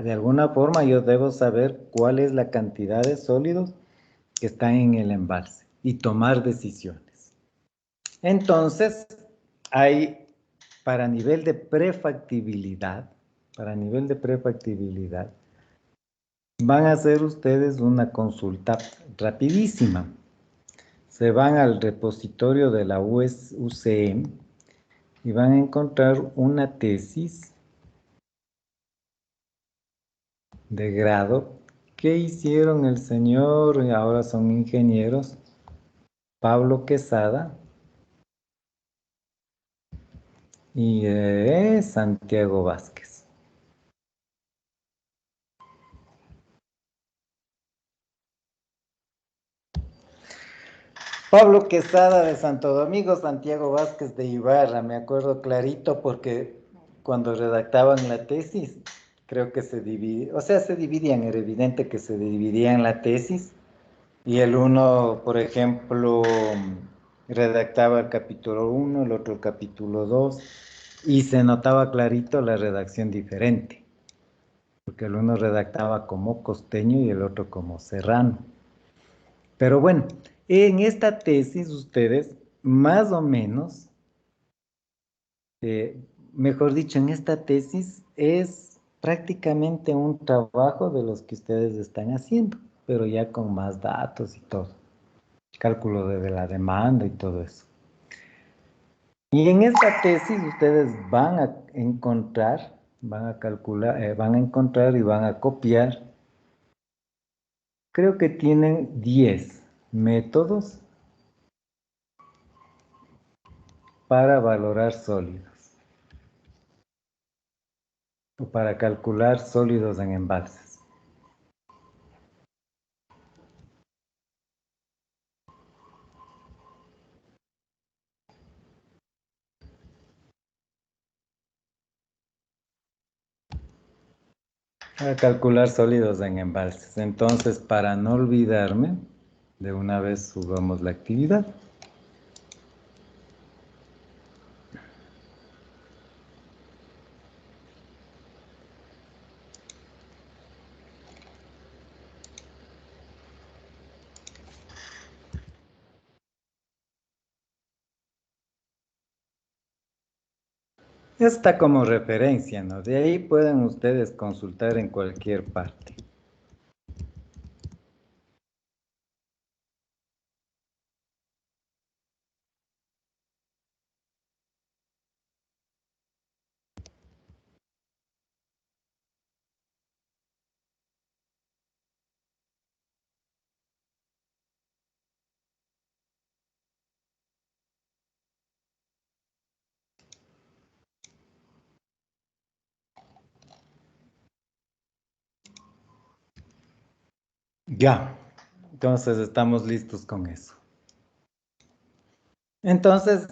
De alguna forma yo debo saber cuál es la cantidad de sólidos que están en el embalse y tomar decisiones. Entonces, hay para nivel de prefactibilidad, van a hacer ustedes una consulta rapidísima. Se van al repositorio de la UCM y van a encontrar una tesis de grado que hicieron el señor, y ahora son ingenieros, Pablo Quesada y Santiago Vázquez. Pablo Quesada de Santo Domingo, Santiago Vázquez de Ibarra, me acuerdo clarito porque cuando redactaban la tesis, creo que se dividían, o sea, se dividían, era evidente que se dividían la tesis y el uno, por ejemplo, redactaba el capítulo 1, el otro el capítulo 2 y se notaba clarito la redacción diferente, porque el uno redactaba como costeño y el otro como serrano. Pero bueno, en esta tesis ustedes más o menos, mejor dicho, en esta tesis es prácticamente un trabajo de los que ustedes están haciendo, pero ya con más datos y todo, cálculo de la demanda y todo eso. Y en esta tesis ustedes van a encontrar, van a calcular, van a encontrar y van a copiar, creo que tienen 10 métodos para valorar sólidos o para calcular sólidos en embalses. Para calcular sólidos en embalses. Entonces, para no olvidarme, de una vez subamos la actividad. Está como referencia, ¿no? De ahí pueden ustedes consultar en cualquier parte. Ya, entonces estamos listos con eso. Entonces,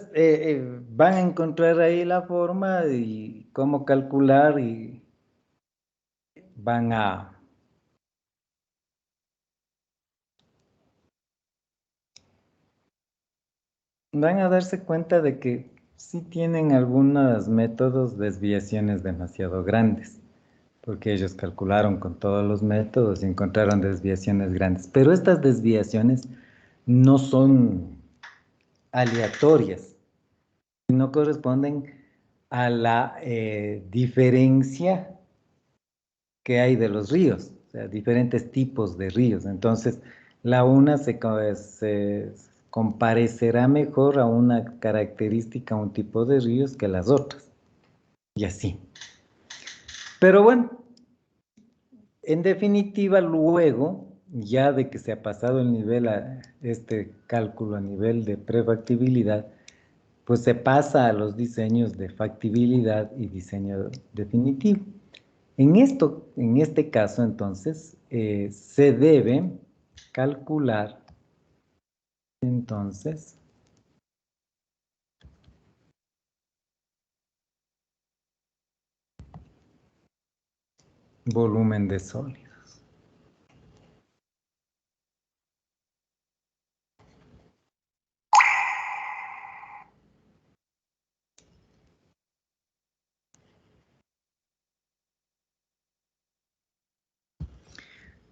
van a encontrar ahí la forma y cómo calcular y van a, van a darse cuenta de que sí tienen algunos métodos desviaciones demasiado grandes, porque ellos calcularon con todos los métodos y encontraron desviaciones grandes. Pero estas desviaciones no son aleatorias, no corresponden a la diferencia que hay de los ríos, o sea, diferentes tipos de ríos. Entonces, la una se comparecerá mejor a una característica, a un tipo de ríos que las otras, y así. Pero bueno, en definitiva, luego, ya de que se ha pasado el nivel a este cálculo a nivel de prefactibilidad, pues se pasa a los diseños de factibilidad y diseño definitivo. En este caso, entonces, se debe calcular, entonces, volumen de sólidos.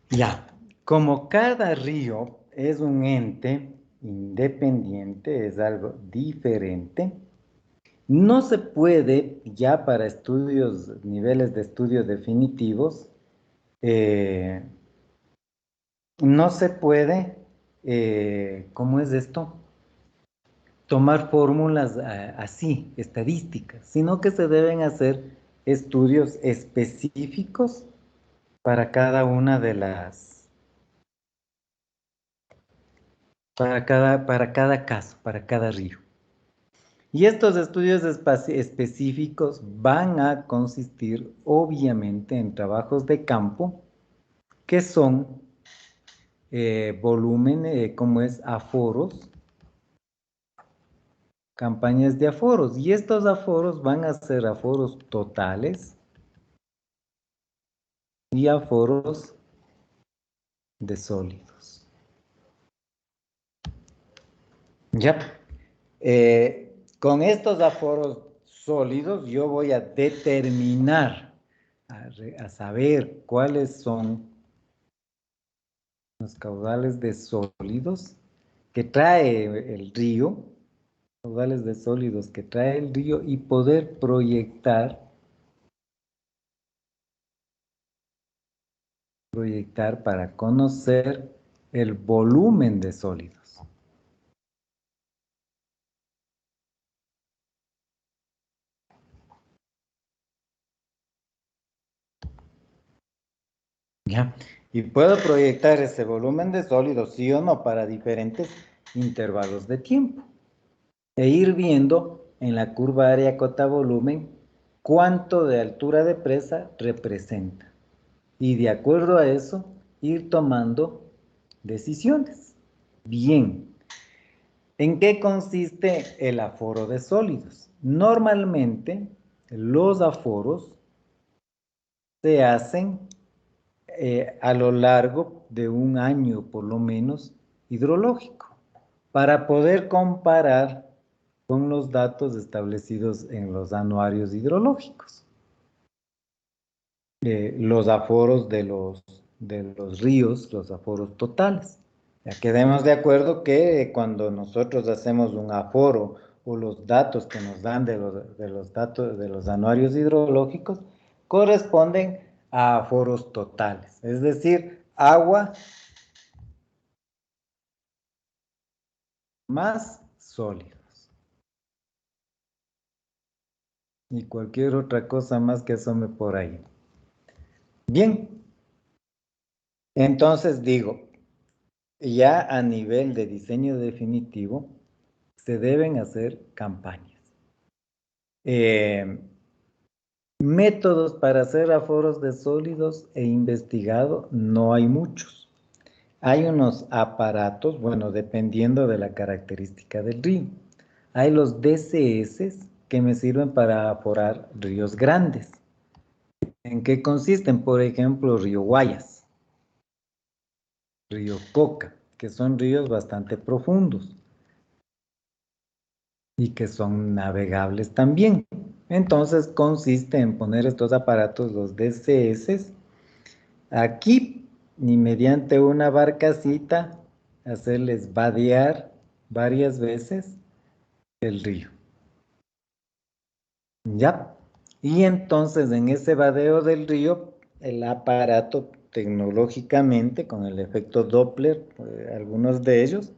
Ya, como cada río es un ente independiente, es algo diferente, no se puede ya para estudios, niveles de estudio definitivos, eh, no se puede, ¿cómo es esto? Tomar fórmulas así, estadísticas, sino que se deben hacer estudios específicos para cada una de las, para cada caso, para cada río. Y estos estudios específicos van a consistir obviamente en trabajos de campo que son volumen, como es aforos, campañas de aforos. Y estos aforos van a ser aforos totales y aforos de sólidos. Ya. Con estos aforos sólidos yo voy a determinar, a saber cuáles son los caudales de sólidos que trae el río, caudales de sólidos que trae el río y poder proyectar para conocer el volumen de sólidos. ¿Ya? Y puedo proyectar ese volumen de sólidos, sí o no, para diferentes intervalos de tiempo. E ir viendo en la curva área cota volumen cuánto de altura de presa representa. Y de acuerdo a eso, ir tomando decisiones. Bien, ¿en qué consiste el aforo de sólidos? Normalmente, los aforos se hacen a lo largo de un año, por lo menos, hidrológico, para poder comparar con los datos establecidos en los anuarios hidrológicos. Los aforos de los ríos, los aforos totales. Ya quedemos de acuerdo que cuando nosotros hacemos un aforo o los datos que nos dan de los datos de los anuarios hidrológicos corresponden a aforos totales, es decir, agua más sólidos y cualquier otra cosa más que asome por ahí. Bien, entonces digo, ya a nivel de diseño definitivo, se deben hacer campañas. Métodos para hacer aforos de sólidos e investigado no hay muchos. Hay unos aparatos, bueno, dependiendo de la característica del río. Hay los DCS que me sirven para aforar ríos grandes. ¿En qué consisten? Por ejemplo, río Guayas, río Coca, que son ríos bastante profundos y que son navegables también. Entonces consiste en poner estos aparatos, los DCS, aquí y mediante una barcacita hacerles vadear varias veces el río. ¿Ya? Y entonces en ese vadeo del río, el aparato tecnológicamente, con el efecto Doppler, algunos de ellos,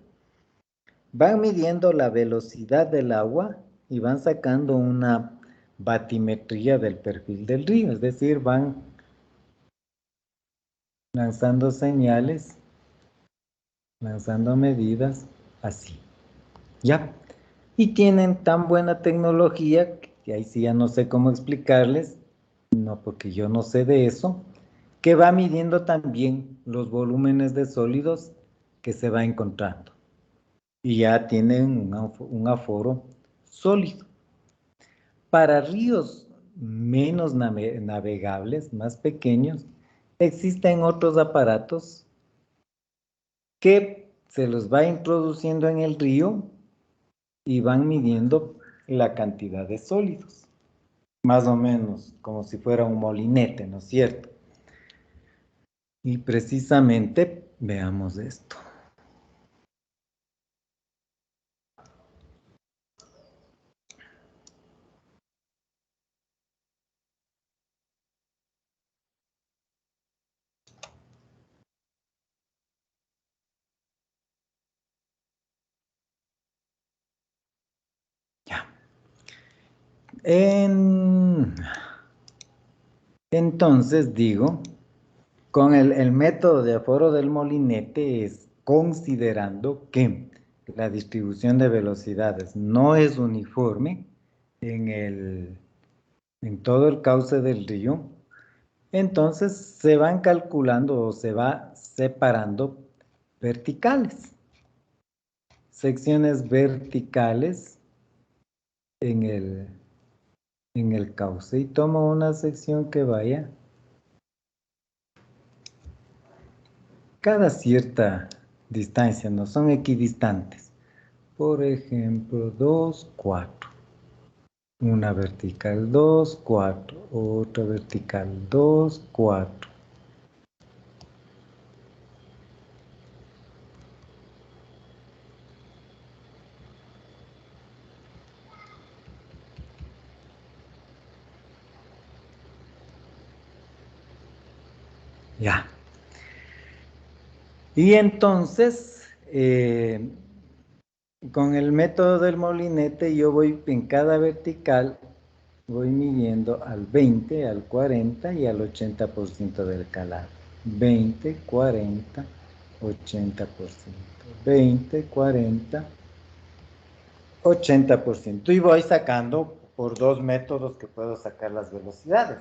van midiendo la velocidad del agua y van sacando una batimetría del perfil del río, es decir, van lanzando señales, lanzando medidas, así, ¿ya? Y tienen tan buena tecnología, que ahí sí ya no sé cómo explicarles, no porque yo no sé de eso, que va midiendo también los volúmenes de sólidos que se va encontrando. Y ya tienen un aforo sólido. Para ríos menos navegables, más pequeños, existen otros aparatos que se los va introduciendo en el río y van midiendo la cantidad de sólidos. Más o menos como si fuera un molinete, ¿no es cierto? Y precisamente veamos esto. Ya. Entonces digo, con el método de aforo del molinete es considerando que la distribución de velocidades no es uniforme en todo el cauce del río, entonces se van calculando o se va separando verticales, secciones verticales en el cauce y tomo una sección que vaya cada cierta distancia, no son equidistantes. Por ejemplo, 2, 4. Una vertical 2, 4. Otra vertical 2, 4. Ya. Y entonces, con el método del molinete, yo voy en cada vertical, voy midiendo al 20, al 40 y al 80% del calado. 20, 40, 80%. 20, 40, 80%. Y voy sacando por dos métodos que puedo sacar las velocidades.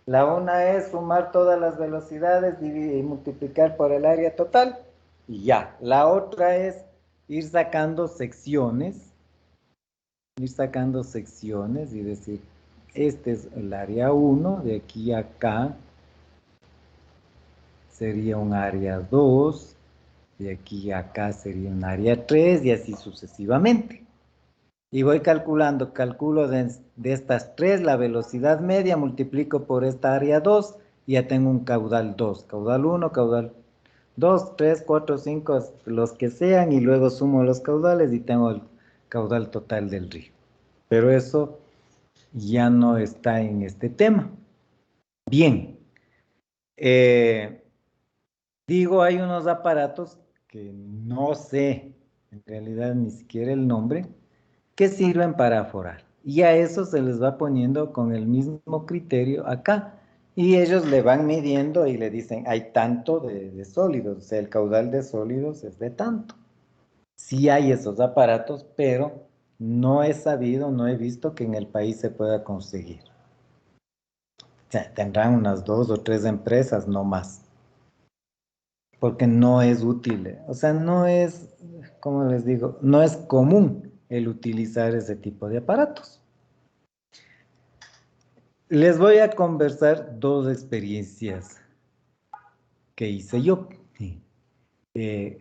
La una es sumar todas las velocidades y multiplicar por el área total y ya. La otra es ir sacando secciones y decir, este es el área 1, de aquí a acá sería un área 2, de aquí a acá sería un área 3 y así sucesivamente. Y voy calculando, calculo de estas tres la velocidad media, multiplico por esta área 2 y ya tengo un caudal 2, caudal 1, caudal 2, 3, 4, 5, los que sean, y luego sumo los caudales y tengo el caudal total del río. Pero eso ya no está en este tema. Bien, eh, digo, hay unos aparatos que no sé en realidad ni siquiera el nombre, que sirven para aforar. Y a eso se les va poniendo con el mismo criterio acá. Y ellos le van midiendo y le dicen, hay tanto de sólidos, o sea, el caudal de sólidos es de tanto. Sí hay esos aparatos, pero no he sabido, no he visto que en el país se pueda conseguir. O sea, tendrán unas 2 o 3 empresas, no más, porque no es útil. O sea, no es, como les digo, no es común el utilizar ese tipo de aparatos. Les voy a conversar dos experiencias que hice yo eh,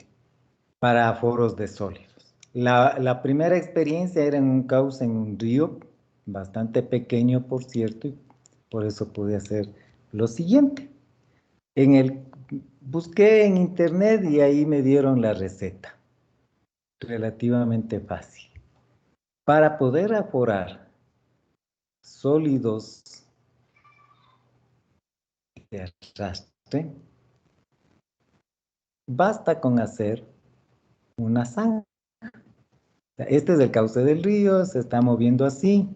para foros de sólidos. La primera experiencia era en un cauce en un río, bastante pequeño por cierto, y por eso pude hacer lo siguiente. Busqué en internet y ahí me dieron la receta, relativamente fácil. Para poder aforar sólidos de arrastre, basta con hacer una zanja. Este es el cauce del río, se está moviendo así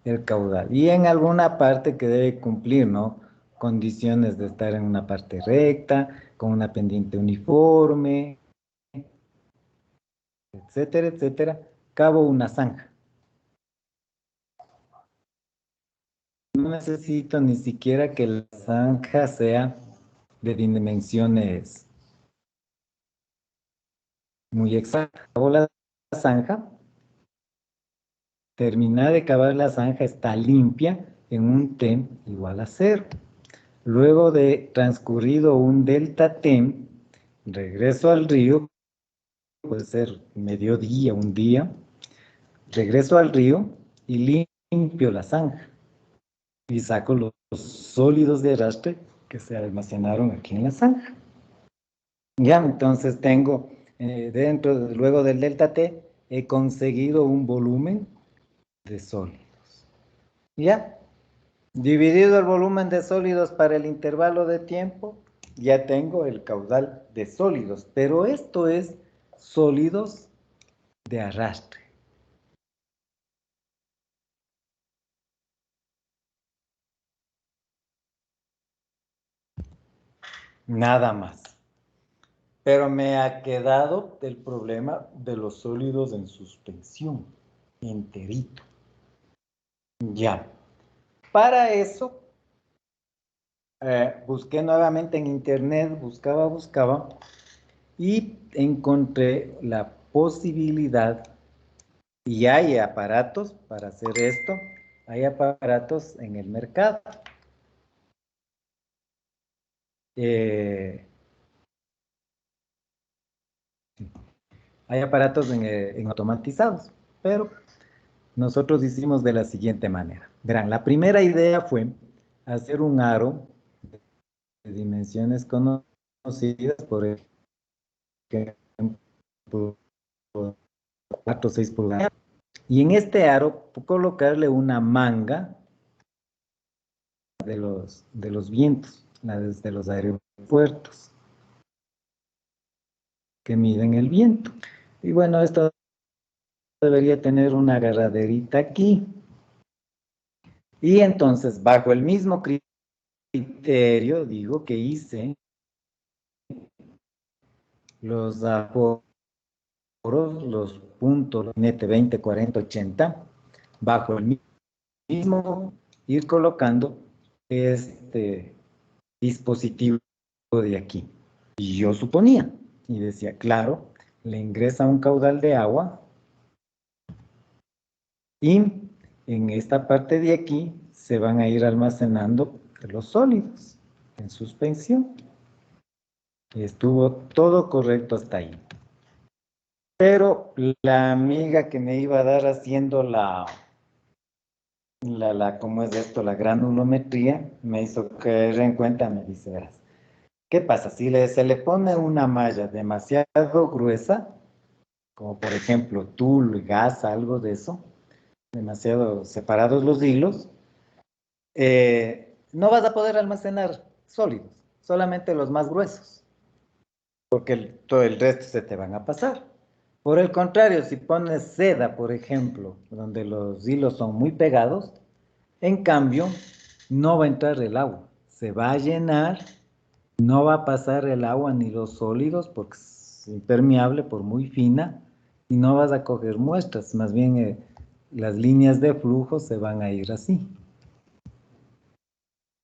el caudal. Y en alguna parte que debe cumplir, ¿no? Condiciones de estar en una parte recta, con una pendiente uniforme, etcétera, etcétera. Cavo una zanja. No necesito ni siquiera que la zanja sea de dimensiones muy exactas. Cavo la zanja, terminar de cavar la zanja, está limpia en un TEM igual a 0. Luego de transcurrido un delta T, regreso al río, puede ser mediodía, un día, regreso al río y limpio la zanja y saco los sólidos de arrastre que se almacenaron aquí en la zanja. Ya, entonces tengo luego del delta T, he conseguido un volumen de sólidos. Ya, dividido el volumen de sólidos para el intervalo de tiempo, ya tengo el caudal de sólidos, pero esto es sólidos de arrastre. Nada más. Pero me ha quedado el problema de los sólidos en suspensión, enterito. Ya. Para eso, busqué nuevamente en internet, buscaba, y encontré la posibilidad, y hay aparatos para hacer esto, hay aparatos en el mercado. Eh, hay aparatos en automatizados, pero nosotros hicimos de la siguiente manera. Verán, la primera idea fue hacer un aro de dimensiones conocidas, por ejemplo, 4 o 6 pulgadas. Y en este aro colocarle una manga de los vientos, de los aeropuertos, que miden el viento. Y bueno, esto debería tener una agarraderita aquí. Y entonces, bajo el mismo criterio, digo que hice los apoyos los puntos NET 20, 40, 80, bajo el mismo, ir colocando este dispositivo de aquí. Y yo suponía, y decía, claro, le ingresa un caudal de agua y en esta parte de aquí se van a ir almacenando los sólidos en suspensión. Y estuvo todo correcto hasta ahí. Pero la amiga que me iba a dar haciendo ¿cómo es esto? La granulometría, me hizo caer en cuenta, me dice, verás, ¿qué pasa? Si se le pone una malla demasiado gruesa, como por ejemplo tul, gasa, algo de eso, demasiado separados los hilos, no vas a poder almacenar sólidos, solamente los más gruesos, porque todo el resto se te van a pasar. Por el contrario, si pones seda, por ejemplo, donde los hilos son muy pegados, en cambio, no va a entrar el agua, se va a llenar, no va a pasar el agua ni los sólidos porque es impermeable por muy fina y no vas a coger muestras, más bien las líneas de flujo se van a ir así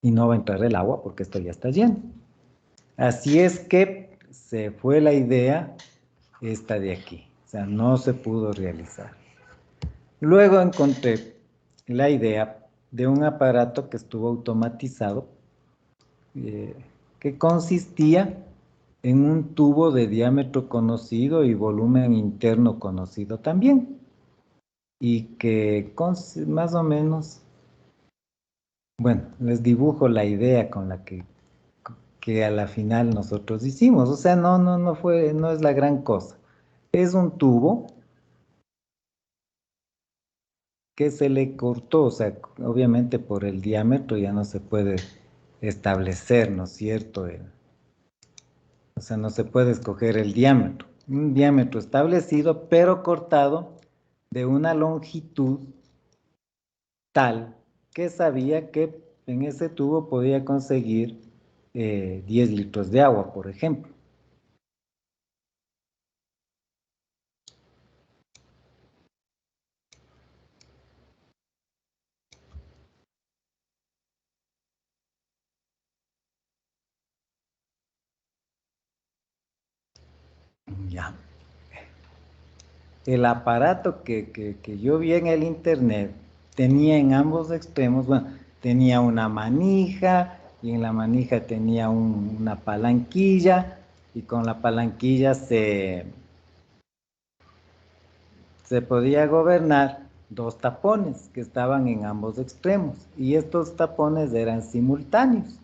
y no va a entrar el agua porque esto ya está lleno. Así es que se fue la idea esta de aquí, o sea, no se pudo realizar. Luego encontré la idea de un aparato que estuvo automatizado, eh, que consistía en un tubo de diámetro conocido y volumen interno conocido también, y que más o menos, bueno, les dibujo la idea con la que a la final nosotros hicimos, o sea, no fue, no es la gran cosa. Es un tubo que se le cortó, o sea, obviamente por el diámetro ya no se puede establecer, ¿no es cierto? O sea, no se puede escoger el diámetro. Un diámetro establecido, pero cortado de una longitud tal que sabía que en ese tubo podía conseguir 10 litros de agua, por ejemplo. Ya. El aparato que yo vi en el internet tenía en ambos extremos, bueno, tenía una manija y en la manija tenía una palanquilla y con la palanquilla se podía gobernar dos tapones que estaban en ambos extremos y estos tapones eran simultáneos.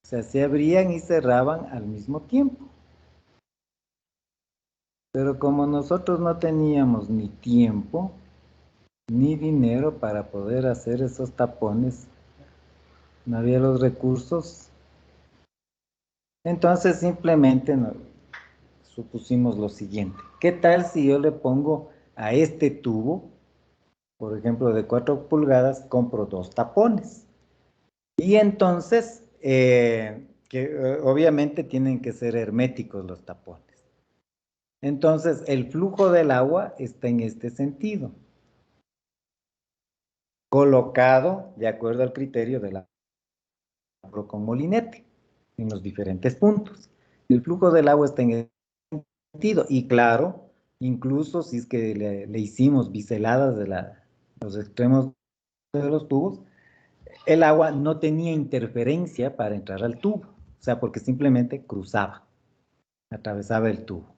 O sea, se abrían y cerraban al mismo tiempo. Pero como nosotros no teníamos ni tiempo ni dinero para poder hacer esos tapones, no había los recursos, entonces simplemente supusimos lo siguiente. ¿Qué tal si yo le pongo a este tubo, por ejemplo, de 4 pulgadas, compro dos tapones? Y entonces, obviamente tienen que ser herméticos los tapones. Entonces, el flujo del agua está en este sentido, colocado de acuerdo al criterio de la con molinete, en los diferentes puntos. El flujo del agua está en este sentido, y claro, incluso si es que le hicimos biseladas de los extremos de los tubos, el agua no tenía interferencia para entrar al tubo, o sea, porque simplemente cruzaba, atravesaba el tubo.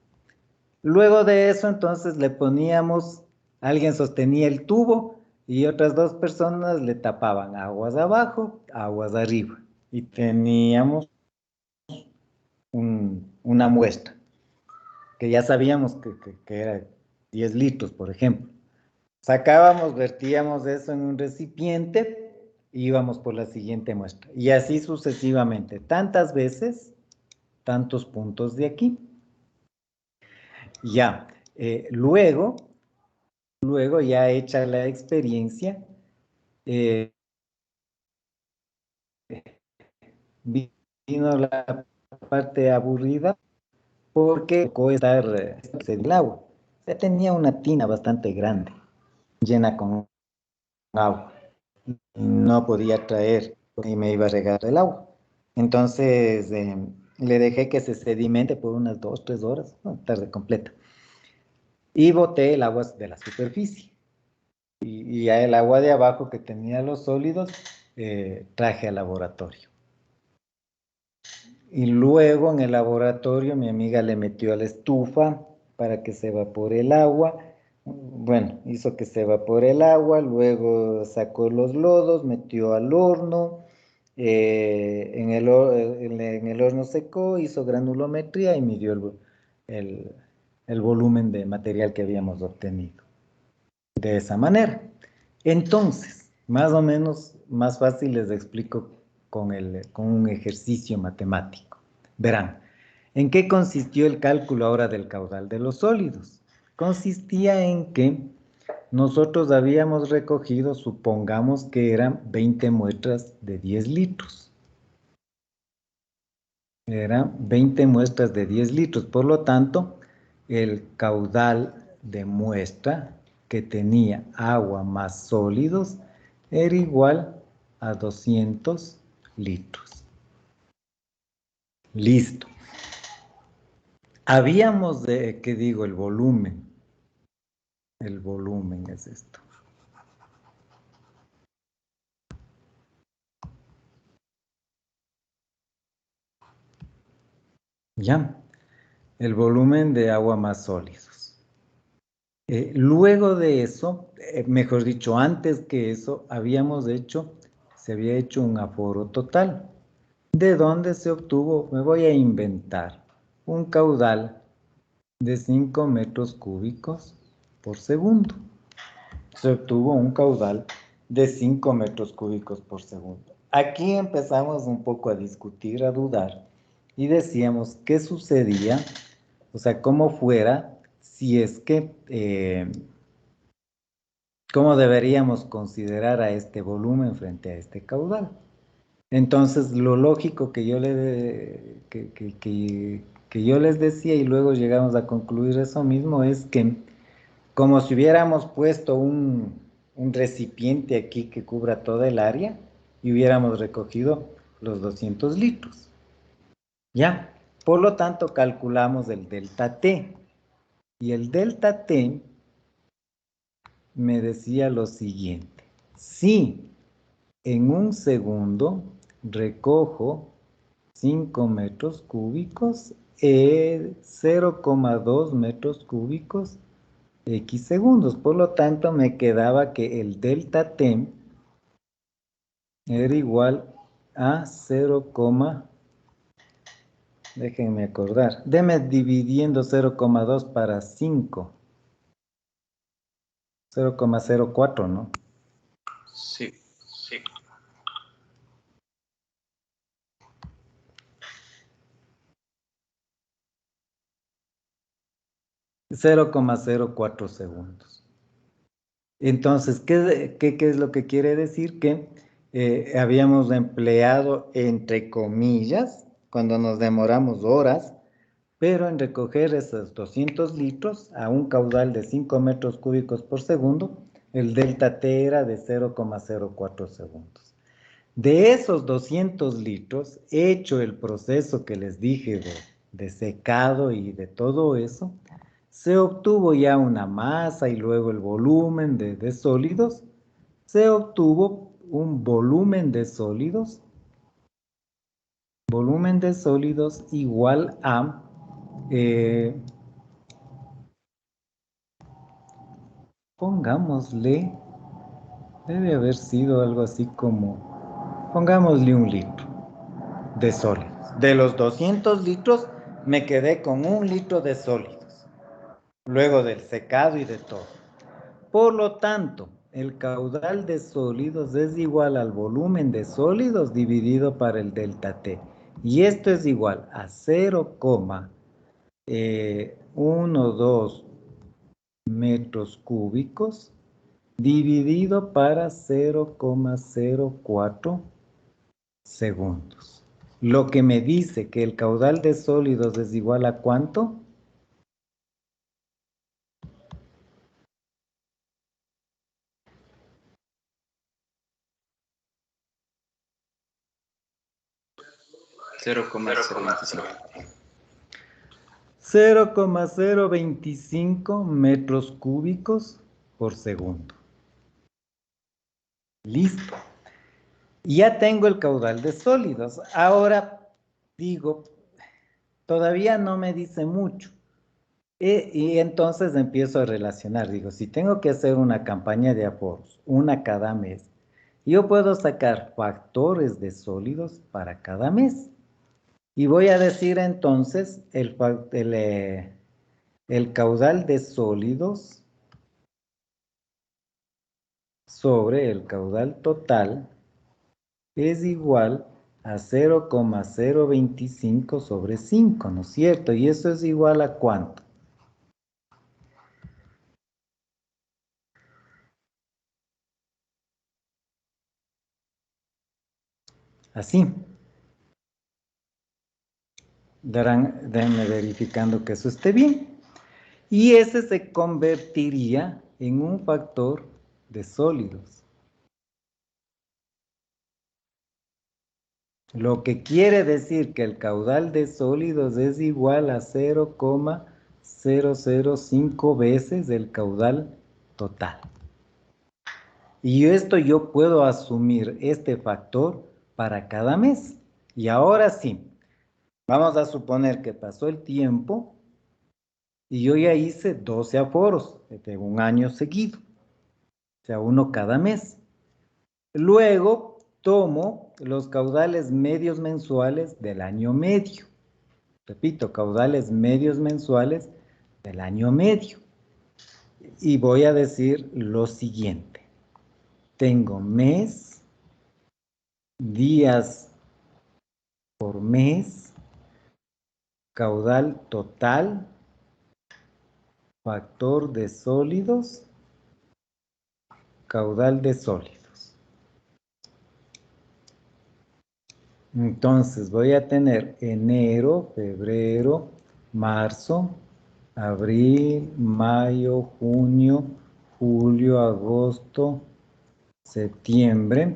Luego de eso, entonces le poníamos, alguien sostenía el tubo y otras dos personas le tapaban aguas abajo, aguas arriba. Y teníamos una muestra, que ya sabíamos que era 10 litros, por ejemplo. Sacábamos, vertíamos eso en un recipiente y íbamos por la siguiente muestra. Y así sucesivamente, tantas veces, tantos puntos de aquí. Ya, luego ya hecha la experiencia, eh, vino la parte aburrida porque tocó estar en el agua. Ya tenía una tina bastante grande, llena con agua, y no podía traer y me iba a regar el agua. Entonces le dejé que se sedimente por unas 2, 3 horas, no, tarde completa, y boté el agua de la superficie. Y a el agua de abajo que tenía los sólidos, traje al laboratorio. Y luego en el laboratorio mi amiga le metió a la estufa para que se evapore el agua. Bueno, hizo que se evapore el agua, luego sacó los lodos, metió al horno, en el horno secó, hizo granulometría y midió el, el volumen de material que habíamos obtenido. De esa manera. Entonces, más o menos, más fácil les explico con un ejercicio matemático. Verán, ¿en qué consistió el cálculo ahora del caudal de los sólidos? Consistía en que nosotros habíamos recogido, supongamos que eran 20 muestras de 10 litros. Eran 20 muestras de 10 litros. Por lo tanto, el caudal de muestra que tenía agua más sólidos era igual a 200 litros. Listo. Habíamos de, ¿qué digo? El volumen. El volumen es esto. ¿Ya? El volumen de agua más sólidos. Luego de eso, mejor dicho, antes que eso, se había hecho un aforo total. ¿De dónde se obtuvo? Me voy a inventar un caudal de 5 metros cúbicos por segundo. Se obtuvo un caudal de 5 metros cúbicos por segundo. Aquí empezamos un poco a discutir, a dudar, y decíamos qué sucedía, o sea, cómo fuera, si es que, cómo deberíamos considerar a este volumen frente a este caudal. Entonces, lo lógico que que yo les decía y luego llegamos a concluir eso mismo es que como si hubiéramos puesto un recipiente aquí que cubra toda el área y hubiéramos recogido los 200 litros. ¿Ya? Por lo tanto, calculamos el delta T. Y el delta T me decía lo siguiente. Si en un segundo recojo 5 metros cúbicos, 0,2 metros cúbicos, X segundos. Por lo tanto, me quedaba que el delta T era igual a 0, déjenme acordar, deme dividiendo 0,2 para 5, 0,04, ¿no? Sí. Sí. 0,04 segundos. Entonces, ¿qué es lo que quiere decir? Que habíamos empleado, entre comillas, cuando nos demoramos horas, pero en recoger esos 200 litros a un caudal de 5 metros cúbicos por segundo, el delta T era de 0,04 segundos. De esos 200 litros, hecho el proceso que les dije de secado y de todo eso, se obtuvo ya una masa y luego el volumen de sólidos, se obtuvo un volumen de sólidos igual a, pongámosle, debe haber sido algo así como, pongámosle 1 litro de sólidos. De los 200 litros me quedé con 1 litro de sólidos, luego del secado y de todo. Por lo tanto, el caudal de sólidos es igual al volumen de sólidos dividido para el delta T. Y esto es igual a 0,12 metros cúbicos dividido para 0,04 segundos. Lo que me dice que el caudal de sólidos es igual a ¿cuánto? Cero coma cero veinticinco. 0,025 metros cúbicos por segundo. Listo. Ya tengo el caudal de sólidos. Ahora digo, todavía no me dice mucho. Y entonces empiezo a relacionar. Digo, si tengo que hacer una campaña de aforos, una cada mes, yo puedo sacar factores de sólidos para cada mes. Y voy a decir entonces el caudal de sólidos sobre el caudal total es igual a 0,025 sobre 5, ¿no es cierto? ¿Y eso es igual a cuánto? Así. Déjenme verificando que eso esté bien. Y ese se convertiría en un factor de sólidos. Lo que quiere decir que el caudal de sólidos es igual a 0,005 veces el caudal total. Y esto yo puedo asumir este factor para cada mes. Y ahora sí, vamos a suponer que pasó el tiempo y yo ya hice 12 aforos de un año seguido, o sea, uno cada mes. Luego tomo los caudales medios mensuales del año medio. Repito, caudales medios mensuales del año medio. Y voy a decir lo siguiente. Tengo mes, días por mes, caudal total, factor de sólidos, caudal de sólidos. Entonces voy a tener enero, febrero, marzo, abril, mayo, junio, julio, agosto, septiembre,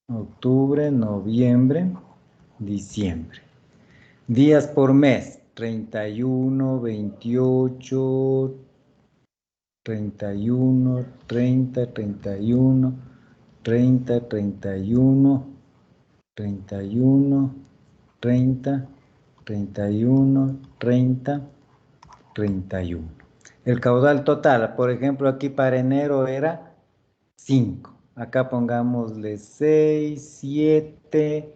octubre, noviembre, diciembre. Días por mes, 31, 28, 31, 30, 31, 30, 31, 31, 30, 31, 30, 31. El caudal total, por ejemplo, aquí para enero era 5. Acá pongámosle 6, 7,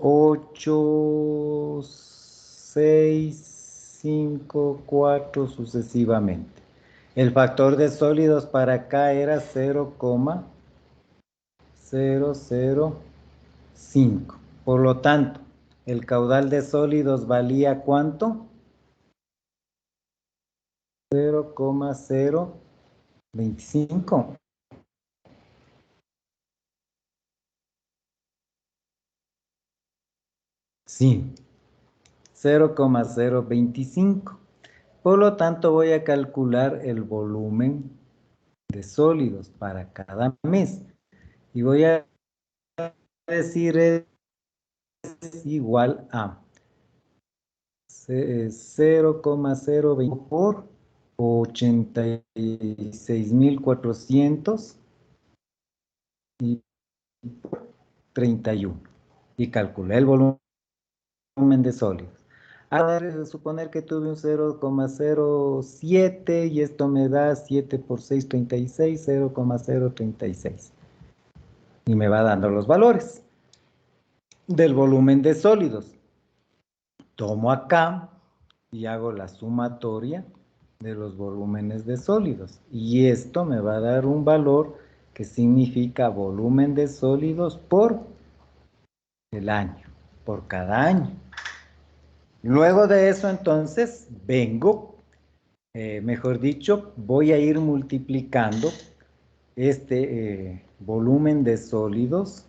8, 6, 5, 4, sucesivamente. El factor de sólidos para acá era 0,005. Por lo tanto, el caudal de sólidos valía ¿cuánto? 0,025. Sí, 0,025. Por lo tanto, voy a calcular el volumen de sólidos para cada mes. Y voy a decir es igual a 0,020 por 86.400 y 31. Y calculé el volumen de sólidos. A suponer que tuve un 0,07 y esto me da 7 por 6, 36, 0,036. Y me va dando los valores del volumen de sólidos. Tomo acá y hago la sumatoria de los volúmenes de sólidos. Y esto me va a dar un valor que significa volumen de sólidos por el año, por cada año. Luego de eso, entonces, vengo, mejor dicho, voy a ir multiplicando este volumen de sólidos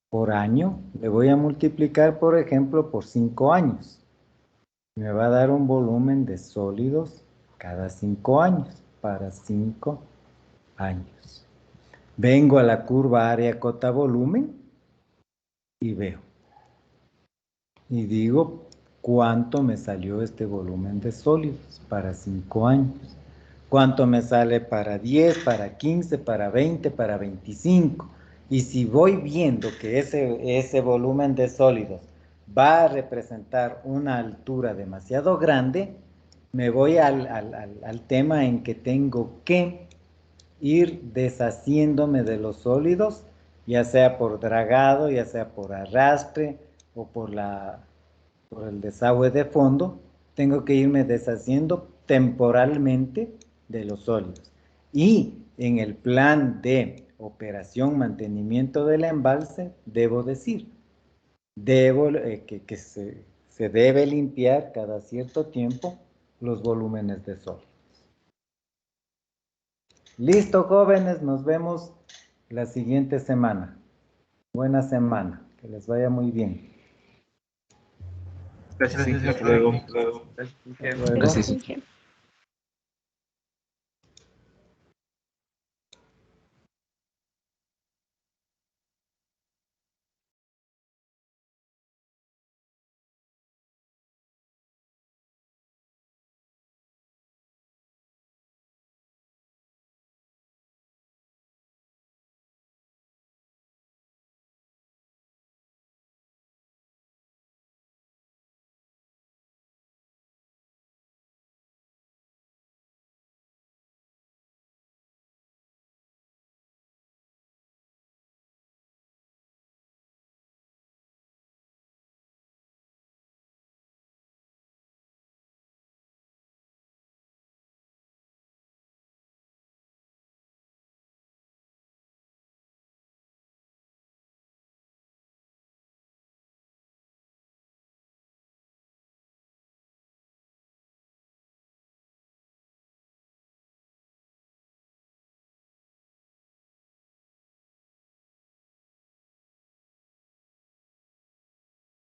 por año, le voy a multiplicar, por ejemplo, por 5 años. Me va a dar un volumen de sólidos cada 5 años, para 5 años. Vengo a la curva área cota volumen y veo. Y digo, ¿cuánto me salió este volumen de sólidos para 5 años? ¿Cuánto me sale para 10, para 15, para 20, para 25? Y si voy viendo que ese volumen de sólidos va a representar una altura demasiado grande, me voy al tema en que tengo que ir deshaciéndome de los sólidos, ya sea por dragado, ya sea por arrastre o por el desagüe de fondo. Tengo que irme deshaciendo temporalmente de los sólidos. Y en el plan de operación, mantenimiento del embalse, debo decir, que se debe limpiar cada cierto tiempo los volúmenes de sólidos. Listo, jóvenes, nos vemos la siguiente semana. Buena semana, que les vaya muy bien. Gracias, Inge. Hasta Gracias, luego. profe. Hasta luego. Gracias. Gracias.